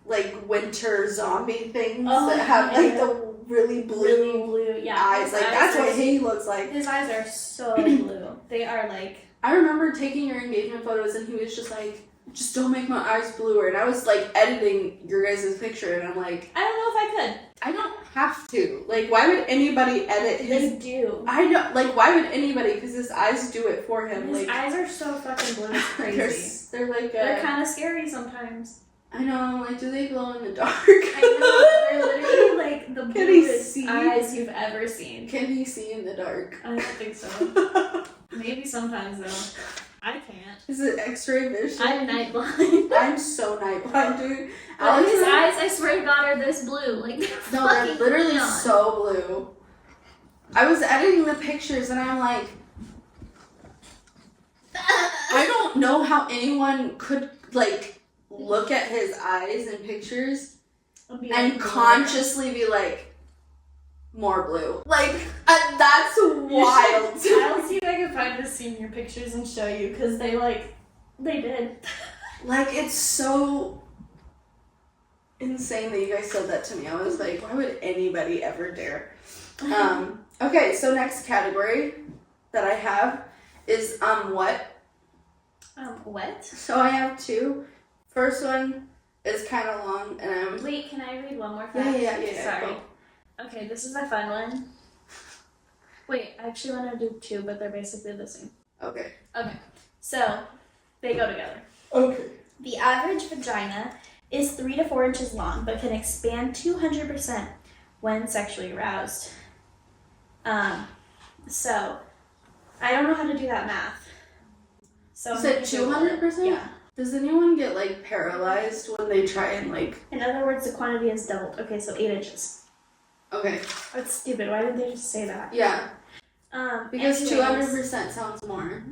winter zombie things Oh, that have yeah. like the really blue Yeah. eyes. Like that's what he looks like. His eyes are so blue. They are like. I remember taking your engagement photos and he was just like, just don't make my eyes bluer. And I was like editing your guys' picture and I'm like, I don't know if I could. I don't have to. Like, why would anybody edit his... They do. I know, like, why would anybody? Because his eyes do it for him. His Like, eyes are so fucking blue. It's crazy. they're like, They're kind of scary sometimes. I know, like, do they glow in the dark? I know. They're literally like the Can he bluest see? eyes you've ever seen. Can he see in the dark? I don't think so. Maybe sometimes though. I can't. Is it X-ray vision? I'm night blind. I'm so night blind, dude. But his eyes, I swear to God, are this blue. Like, they're No, they're fucking literally neon. so blue. I was editing the pictures and I'm like, I don't know how anyone could like look at his eyes in pictures and consciously be like, more blue. Like, that's wild. I'll see if I can find the senior pictures and show you, because they did. Like, it's so insane that you guys said that to me. I was like, why would anybody ever dare? Okay, so next category that I have is what? What? So I have two. First one is kind of long, and I'm... Wait, can I read one more fact? Yeah. Sorry. Go. Okay, this is a fun one. Wait, I actually want to do two, but they're basically the same. Okay. Okay, so they go together. Okay. The average vagina is 3 to 4 inches long, but can expand 200% when sexually aroused. So I don't know how to do that math. So You said 200%? Yeah. Does anyone get, like, paralyzed when they try and, like... In other words, the quantity is doubled. Okay, so 8 inches. Okay. That's stupid. Why did they just say that? Yeah. Because anyways. 200% sounds more.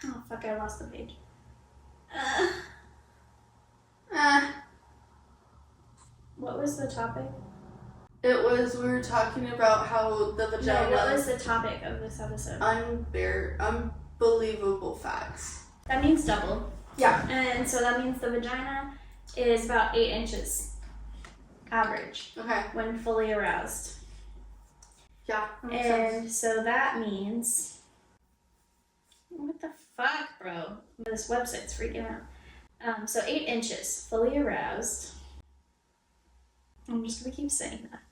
Oh, fuck, I lost the page. What was the topic? It was, we were talking about how the vagina... No, what was the topic of this episode? Unbelievable facts. That means double. Yeah. And so that means the vagina is about 8 inches average Okay. when fully aroused. Yeah. That makes sense. And so that means... What the fuck, bro? This website's freaking out. So 8 inches fully aroused. I'm just gonna keep saying that.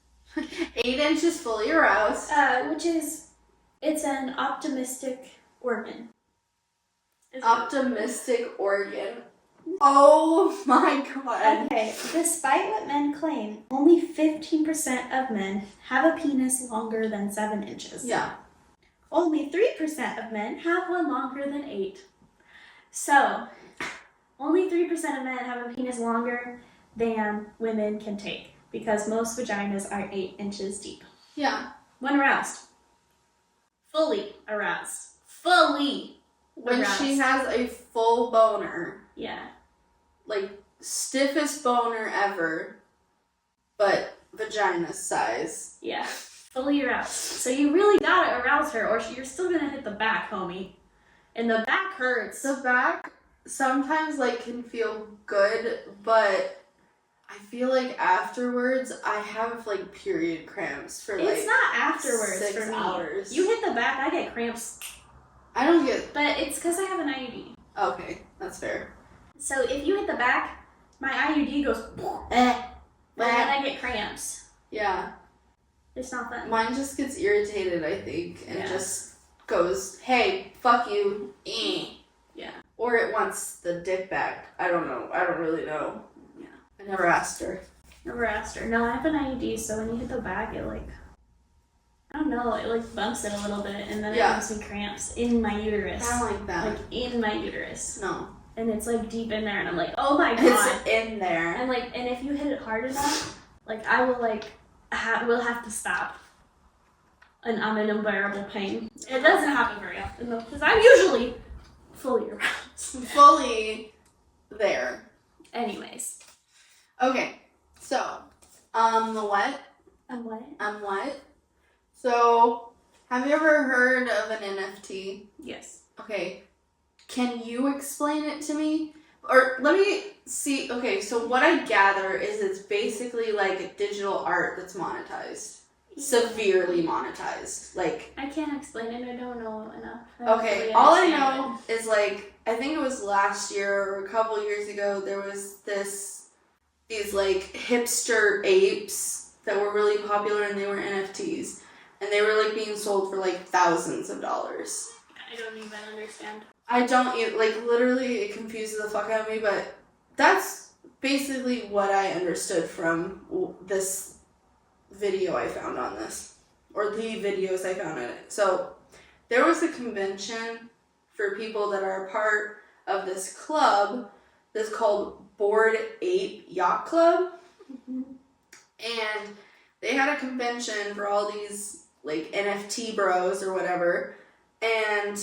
8 inches fully aroused. Which is, it's an optimistic organ. Optimistic organ. Oh my god. Okay, despite what men claim, only 15% of men have a penis longer than 7 inches. Yeah. Only 3% of men have one longer than 8. So, only 3% of men have a penis longer than women can take, because most vaginas are 8 inches deep. Yeah. When aroused. Fully aroused. Fully When aroused. she has a full boner, Yeah. like stiffest boner ever, but vagina size. Yeah. Fully aroused. So you really gotta arouse her, or you're still gonna hit the back, homie. And the back hurts. The back sometimes like can feel good, but I feel like afterwards I have like period cramps for like It's not afterwards 6 for me. hours. You hit the back, I get cramps. I don't get... But it's because I have an IUD. Okay, that's fair. So if you hit the back, my IUD goes But then I get cramps. Yeah. It's not fun. Mine just gets irritated, I think, and Yeah. just goes, hey, fuck you. Yeah. Or it wants the dick back. I don't know. I don't really know. Yeah. I never asked her. Never asked her. No, I have an IUD, so when you hit the back, it like, I don't know, it like bumps it a little bit, and then it gives me cramps in my uterus. I don't like that. Like in my uterus. No. And it's like deep in there, and I'm like, oh my god. It's in there. And like, and if you hit it hard enough, like I will like, will have to stop. And I'm in unbearable pain. It doesn't happen very often though, because I'm usually fully aroused. Fully there. Anyways. Okay. So, what? What? So, have you ever heard of an NFT? Yes. Okay. Can you explain it to me? Or let me see. Okay, so what I gather is it's basically like digital art that's monetized. Severely monetized. Like, I can't explain it. I don't know enough. okay, really all I understand know is like, I think it was last year or a couple years ago, there was these like hipster apes that were really popular and they were NFTs. And they were like being sold for like thousands of dollars. I don't even understand. I don't, like literally it confuses the fuck out of me, but that's basically what I understood from this video I found on this, or the videos I found on it. So there was a convention for people that are a part of this club that's called Bored Ape Yacht Club. Mm-hmm. And they had a convention for all these like NFT bros or whatever. And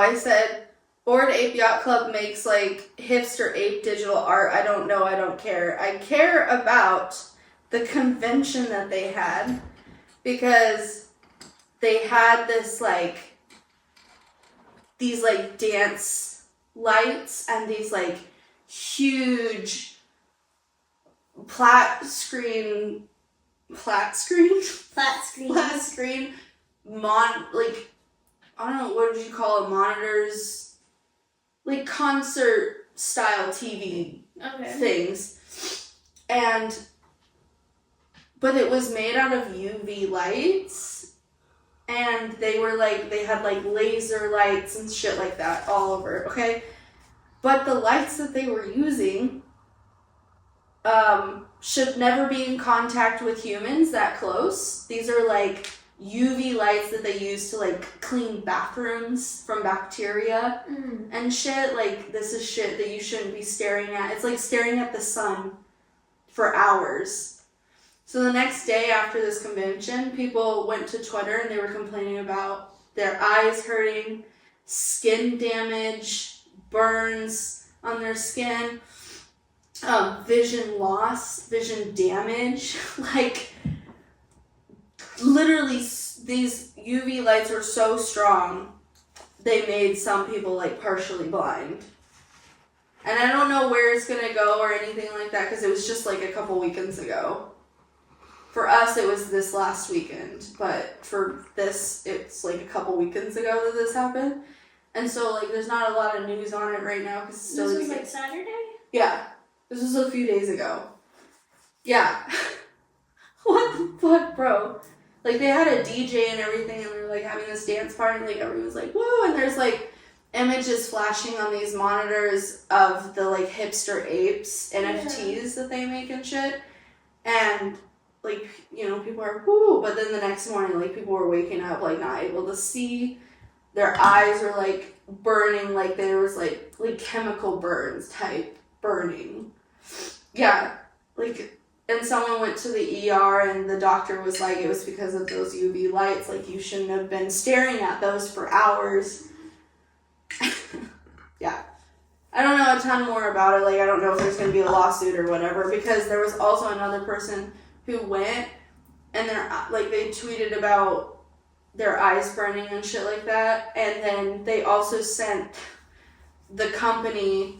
I said Bored Ape Yacht Club makes like hipster ape digital art. I don't know, I don't care. I care about the convention that they had because they had this like these like dance lights and these like huge flat screen like I don't know, what would you call it, monitors, like concert style TV things, but it was made out of UV lights, and they had like laser lights and shit like that all over, okay? But the lights that they were using should never be in contact with humans that close. These are like UV lights that they use to like clean bathrooms from bacteria and shit. Like, this is shit that you shouldn't be staring at. It's like staring at the sun for hours. So the next day after this convention, people went to Twitter and they were complaining about their eyes hurting, skin damage, burns on their skin, vision loss, vision damage. Like, literally, these UV lights were so strong, they made some people like partially blind. And I don't know where it's gonna go or anything like that, because it was just like a couple weekends ago. For us, it was this last weekend, but for this, it's like a couple weekends ago that this happened. And so, like, there's not a lot of news on it right now, because it's still... This was like Saturday? Yeah. This was a few days ago. Yeah. What the fuck, bro? Like, they had a DJ and everything, and they were, like, having this dance party, and, like, everyone was like, woo! And there's, like, images flashing on these monitors of the, like, hipster apes, NFTs that they make and shit. And, like, you know, people are, woo! But then the next morning, like, people were waking up, like, not able to see. Their eyes were, like, burning, like, there was, like chemical burns type burning. Yeah. Like... And someone went to the ER and the doctor was like, it was because of those UV lights. Like, you shouldn't have been staring at those for hours. Yeah. I don't know a ton more about it. Like, I don't know if there's going to be a lawsuit or whatever, because there was also another person who went and they tweeted about their eyes burning and shit like that. And then they also sent the company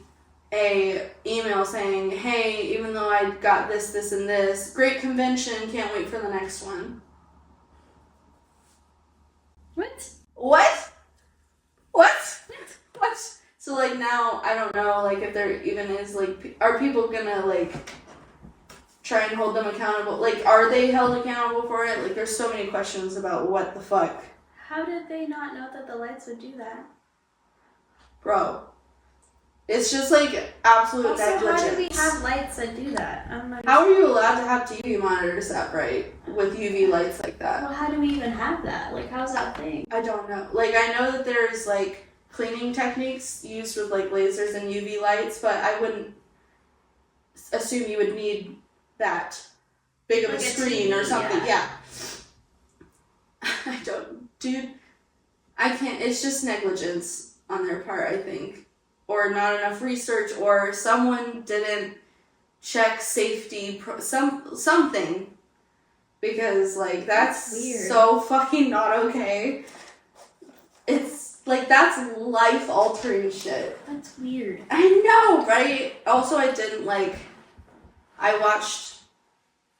a email saying, hey, even though I got this, this, and this, great convention, can't wait for the next one. What? What? So, like, now, I don't know, like, if there even is, like, are people gonna, like, try and hold them accountable? Like, are they held accountable for it? Like, there's so many questions about what the fuck. How did they not know that the lights would do that? Bro. It's just, like, absolute Also, negligence. how do we have lights that do that? I'm not How are you allowed to have TV monitors that bright with UV lights like that? Well, how do we even have that? Like, how's that a thing? I don't know. Like, I know that there's, like, cleaning techniques used with, like, lasers and UV lights, but I wouldn't assume you would need that big of Like a a screen TV, or something. yeah. I don't. Dude, I can't. It's just negligence on their part, I think. Or not enough research, or someone didn't check safety, something. Because, like, that's weird. so fucking not okay. It's, like, that's life-altering shit. That's weird. I know, right? Also, I watched,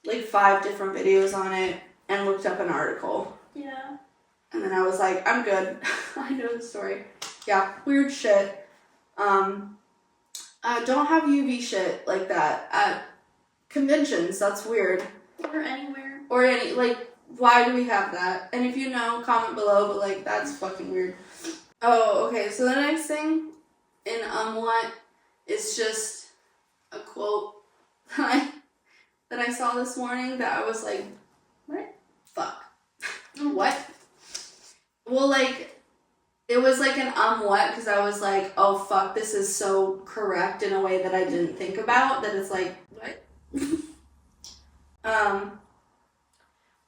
like, 5 different videos on it and looked up an article. Yeah. And then I was like, I'm good. I know the story. Yeah, weird shit. Don't have UV shit like that at conventions. That's weird. Or anywhere. Or why do we have that? And if you know, comment below, but, like, that's fucking weird. Oh, okay, so the next thing in what is just a quote that I saw this morning that I was like, What? Fuck. What? Well, like, it was like an what, because I was like, oh fuck, this is so correct in a way that I didn't think about, that it's like, what?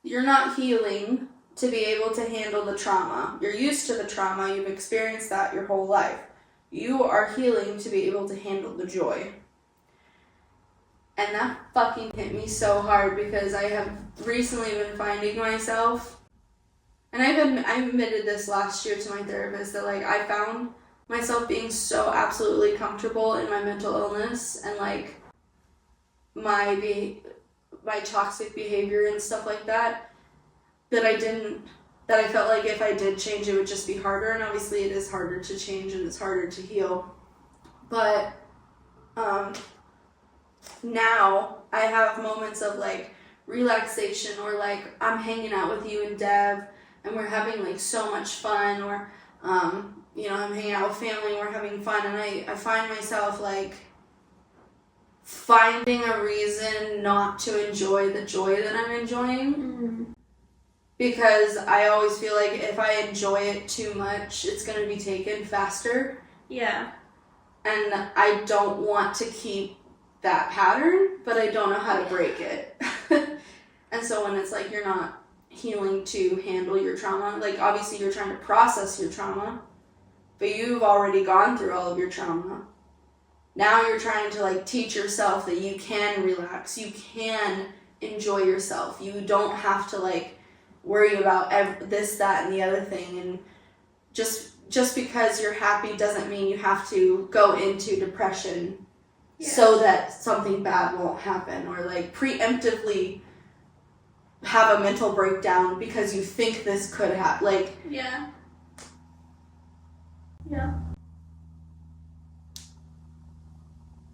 You're not healing to be able to handle the trauma. You're used to the trauma, you've experienced that your whole life. You are healing to be able to handle the joy. And that fucking hit me so hard, because I have recently been finding myself, and I admitted this last year to my therapist, that, like, I found myself being so absolutely comfortable in my mental illness and, like, my toxic behavior and stuff like that, that I felt like if I did change, it would just be harder. And obviously it is harder to change and it's harder to heal. But now I have moments of, like, relaxation, or, like, I'm hanging out with you and Dev and we're having, like, so much fun, or I'm hanging out with family and we're having fun, and I find myself, like, finding a reason not to enjoy the joy that I'm enjoying. Mm-hmm. Because I always feel like if I enjoy it too much, it's going to be taken faster. Yeah. And I don't want to keep that pattern, but I don't know how to break it. And so when it's like you're not healing to handle your trauma, like, obviously you're trying to process your trauma, but you've already gone through all of your trauma. Now you're trying to, like, teach yourself that you can relax, you can enjoy yourself. You don't have to, like, worry about this, that, and the other thing. And just because you're happy doesn't mean you have to go into depression so that something bad won't happen, or, like, preemptively have a mental breakdown because you think this could happen. Like, Yeah.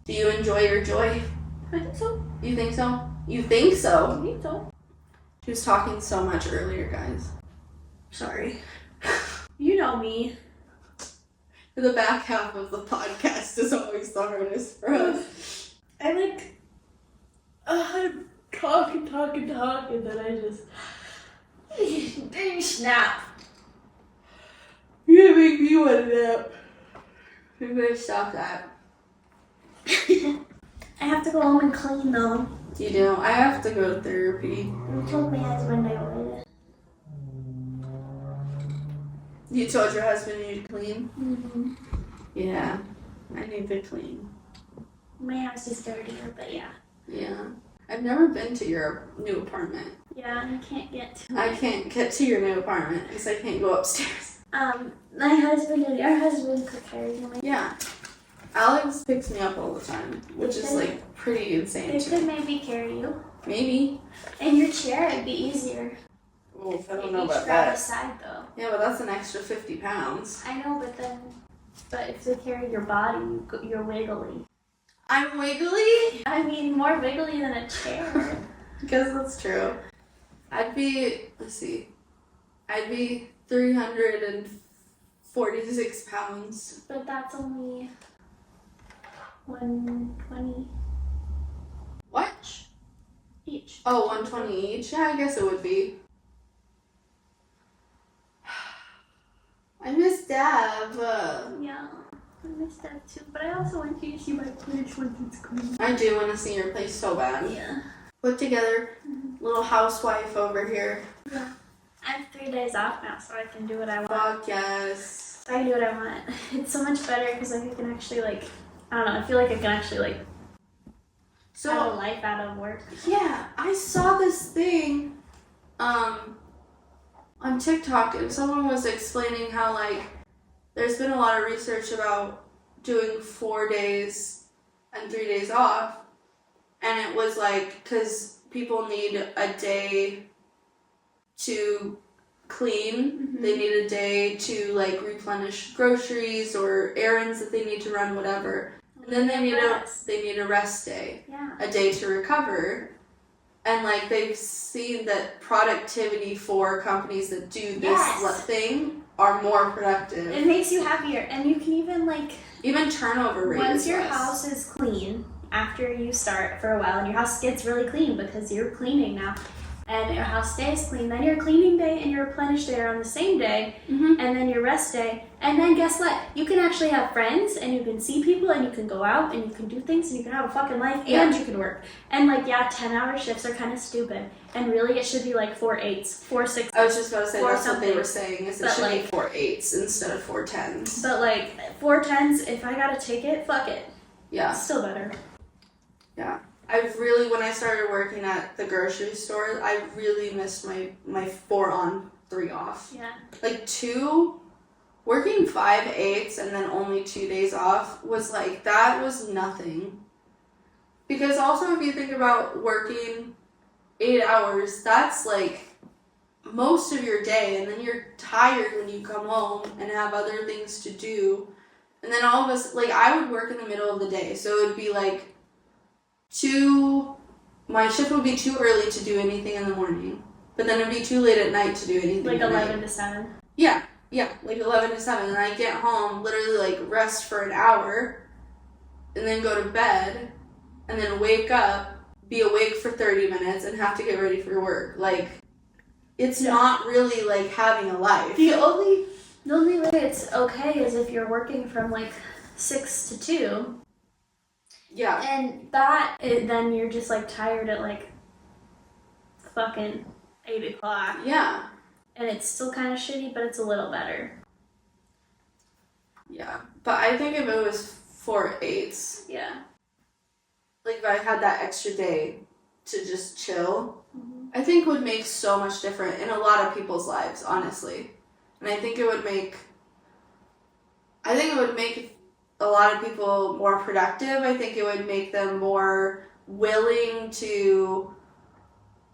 Do you enjoy your joy? I think so. You think so? You think so? I think so. She was talking so much earlier, guys. Sorry. You know me. The back half of the podcast is always the hardest for us. I, like, talk, and then I just snap. You're gonna make me want to nap. You're gonna stop that. I have to go home and clean, though. You do. I have to go to therapy. I told my husband I would. You told your husband you'd clean? Mm-hmm. Yeah. I need to clean. My house is dirtier, but yeah. Yeah. I've never been to your new apartment. Yeah, and I can't get to it. I can't get to your new apartment because I can't go upstairs. My husband and your husband could carry me. Yeah. Alex picks me up all the time, which is, like, pretty insane They to could me. maybe carry you. Maybe. In your chair, it'd be easier. Oh, I don't If know each about grab that. a side, though. Yeah, but that's an extra 50 pounds. I know, but then But if they carry your body, you're wiggly. I'm wiggly? I mean, more wiggly than a chair. Guess that's true. I'd be 346 pounds. But that's only 120 What? each. Oh, 120 each? Yeah, I guess it would be. I miss Dab. Yeah, I miss that too. But I also want you to see my place once it's clean. I do want to see your place so bad. Yeah. Put together, little housewife over here. Yeah. I have 3 days off now, so I can do what I want. Fuck yes. I can do what I want. It's so much better because like I can actually like, I don't know, I feel like I can actually like have a So, life out of work. yeah, I saw this thing on TikTok, and someone was explaining how like there's been a lot of research about doing 4 days and 3 days off, and it was like because people need a day to clean, they need a day to like replenish groceries or errands that they need to run, whatever, and then they need a rest day, Yeah. a day to recover. And like they've seen that productivity for companies that do this Yes. thing are more productive. It makes you happier, and you can even like Even turnover rate once is your less. house is clean after you start for a while, and your house gets really clean because you're cleaning now, and your house stays clean. Then your cleaning day and your replenish day are on the same day, Mhm. and then your rest day. And then guess what? You can actually have friends, and you can see people, and you can go out, and you can do things, and you can have a fucking life, Yeah. and you can work. And like, yeah, 10-hour shifts are kind of stupid, and really it should be like 4 8s, 4 6s. I was just about to say Or that's what they something. were saying is it But, should be like- 4 8s instead of 4 10s. But like 4 10s, if I gotta take it, fuck it. Yeah. It's still better. I've really, when I started working at the grocery store, I really missed my 4 on 3 off. Yeah. Like working 5 8s and then only 2 days off was like, that was nothing. Because also if you think about working 8 hours, that's like most of your day, and then you're tired when you come home and have other things to do. And then all of us, like I would work in the middle of the day, so it would be like my shift would be too early to do anything in the morning, but then it'd be too late at night to do anything Like at 11 night. to 7. Yeah, like 11 to 7, and I get home, literally like rest for an hour, and then go to bed, and then wake up, be awake for 30 minutes, and have to get ready for work. Like, it's not really like having a life. The only way it's okay is if you're working from like 6 to 2. Yeah. And then you're just like tired at like fucking 8 o'clock. Yeah. And it's still kind of shitty, but it's a little better. Yeah. But I think if it was 4 8s, Yeah. like if I had that extra day to just chill, I think would make so much difference in a lot of people's lives, honestly. And I think it would make a lot of people more productive. I think it would make them more willing to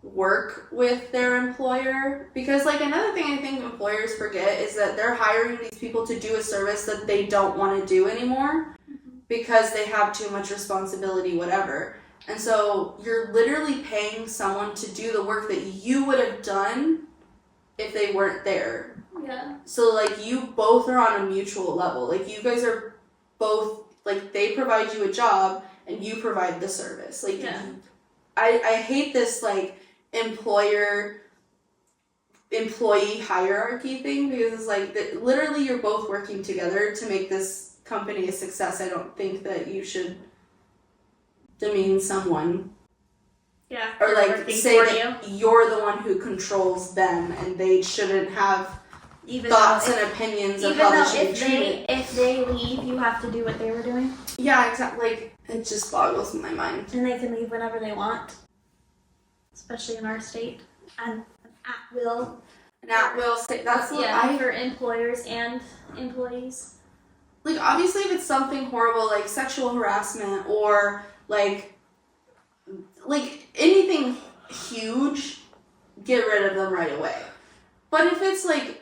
work with their employer. Because like another thing I think employers forget is that they're hiring these people to do a service that they don't want to do anymore because they have too much responsibility, whatever. And so you're literally paying someone to do the work that you would have done if they weren't there. Yeah. So like you both are on a mutual level. Like you guys are both, like they provide you a job and you provide the service. Like Yeah. I hate this like employee hierarchy thing because it's like that literally you're both working together to make this company a success. I don't think that you should demean someone Yeah. or like working say for that you're the one who controls them and they shouldn't have Even thoughts though and opinions of even how though they should be treated. if they leave, you have to do what they were doing, Yeah, exactly. Like it just boggles my mind. and they can leave whenever they want, especially in our state, and at will. And at will say that's what Yeah, I for employers and employees. like. Obviously, if it's something horrible like sexual harassment or like anything huge, get rid of them right away. But if it's like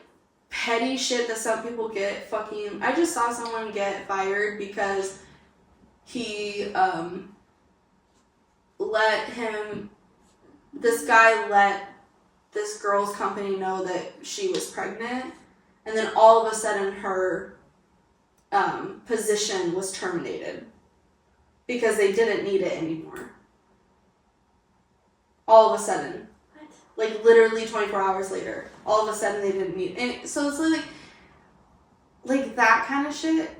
petty shit that some people get fucking... I just saw someone get fired because he, this guy let this girl's company know that she was pregnant, and then all of a sudden her position was terminated because they didn't need it anymore. All of a sudden. What? Like literally 24 hours later. All of a sudden they didn't need it. And so it's like that kind of shit.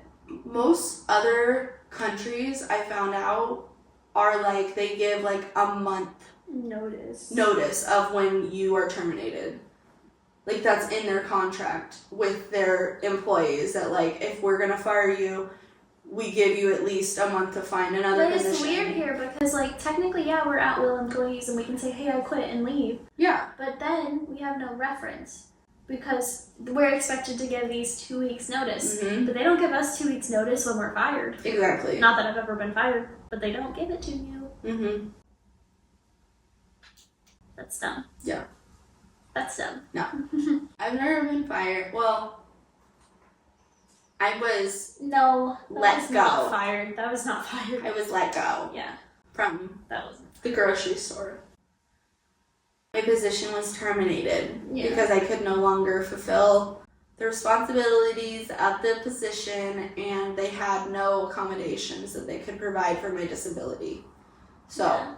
Most other countries I found out are like they give like a month notice of when you are terminated. Like that's in their contract with their employees that like if we're gonna fire you, we give you at least a month to find another position. But it's weird here because like technically we're at-will employees and we can say, hey, I quit and leave. Yeah. But then we have no reference because we're expected to give these 2 weeks notice. Mm-hmm. But they don't give us 2 weeks notice when we're fired. Exactly. Not that I've ever been fired, but they don't give it to you. Mm-hmm. That's dumb. Yeah. That's dumb. No. I've never been fired. Well, I was No. let was go. Not fired. That was not fired. I was let go Yeah. from That was. the grocery store. My position was terminated because I could no longer fulfill the responsibilities of the position, and they had no accommodations that they could provide for my disability. So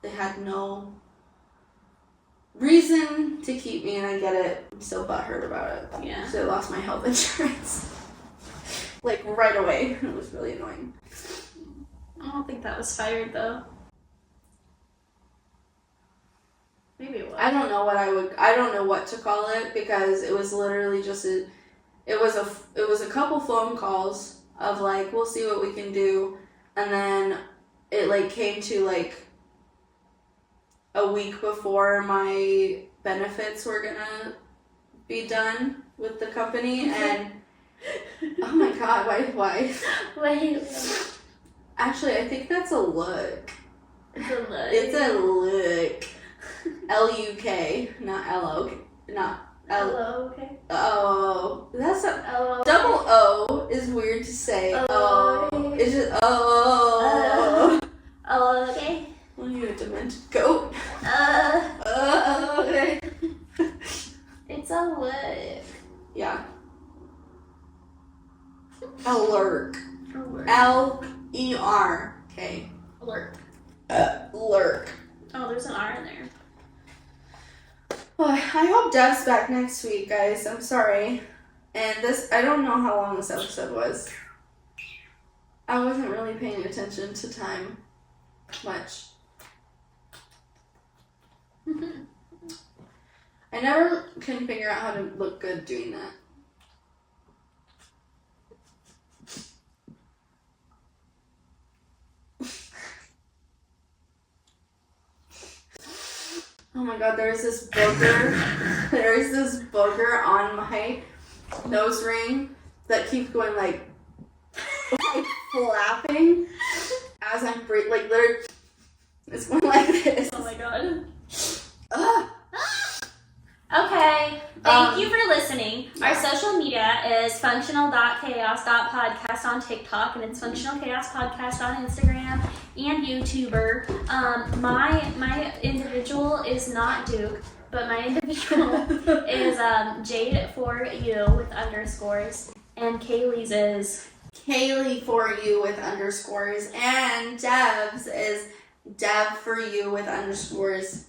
they had no reason to keep me, and I get it. I'm so butthurt about it. Yeah. So I lost my health insurance. Like right away. It was really annoying. I don't think that was fired though. Maybe it was. I don't know what to call it because it was literally just it was a couple phone calls of like, we'll see what we can do, and then it like came to like a week before my benefits were gonna be done with the company, and oh my god, why? Wait. Actually, I think that's a look. It's a look. It's a look. L-U-K, not L-O, not L. Hello, okay. Oh, that's a Hello. double O is weird to say. Oh, Oh, it's just oh. Hello, okay. Well, you a demented goat. Okay. It's a look. Yeah. Lurk. Alert. L-E-R-K. Alert. Lurk. Oh, there's an R in there. Well, I hope Dev's back next week, guys. I'm sorry. And I don't know how long this episode was. I wasn't really paying attention to time much. I never can figure out how to look good doing that. Oh my god, there's this booger on my nose ring that keeps going like flapping as I'm breathing, like literally, it's going like this. Oh my god. Ugh. Okay, thank you for listening. Our social media is functional.chaos.podcast on TikTok, and it's Functional Chaos Podcast on Instagram and YouTuber. My individual is not Duke, but my individual is Jade for you with underscores, and Kaylee's is Kaylee for you with underscores, and Dev's is Dev for you with underscores,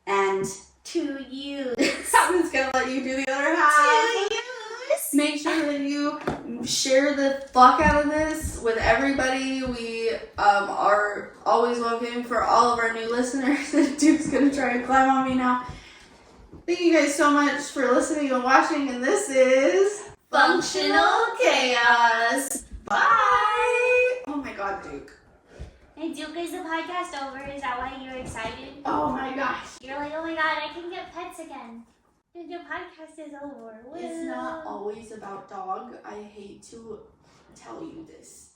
and to you. I was gonna let you do the other half. To use. Make sure that you share the fuck out of this with everybody. We are always welcome for all of our new listeners. Duke's gonna try and climb on me now. Thank you guys so much for listening and watching, and this is Functional Chaos. Bye. Oh my god, Duke. Hey Duke, is the podcast over? Is that why you're excited? Oh my gosh. You're like, oh my god, I can get pets again. The podcast is over. It's not always about dog. I hate to tell you this.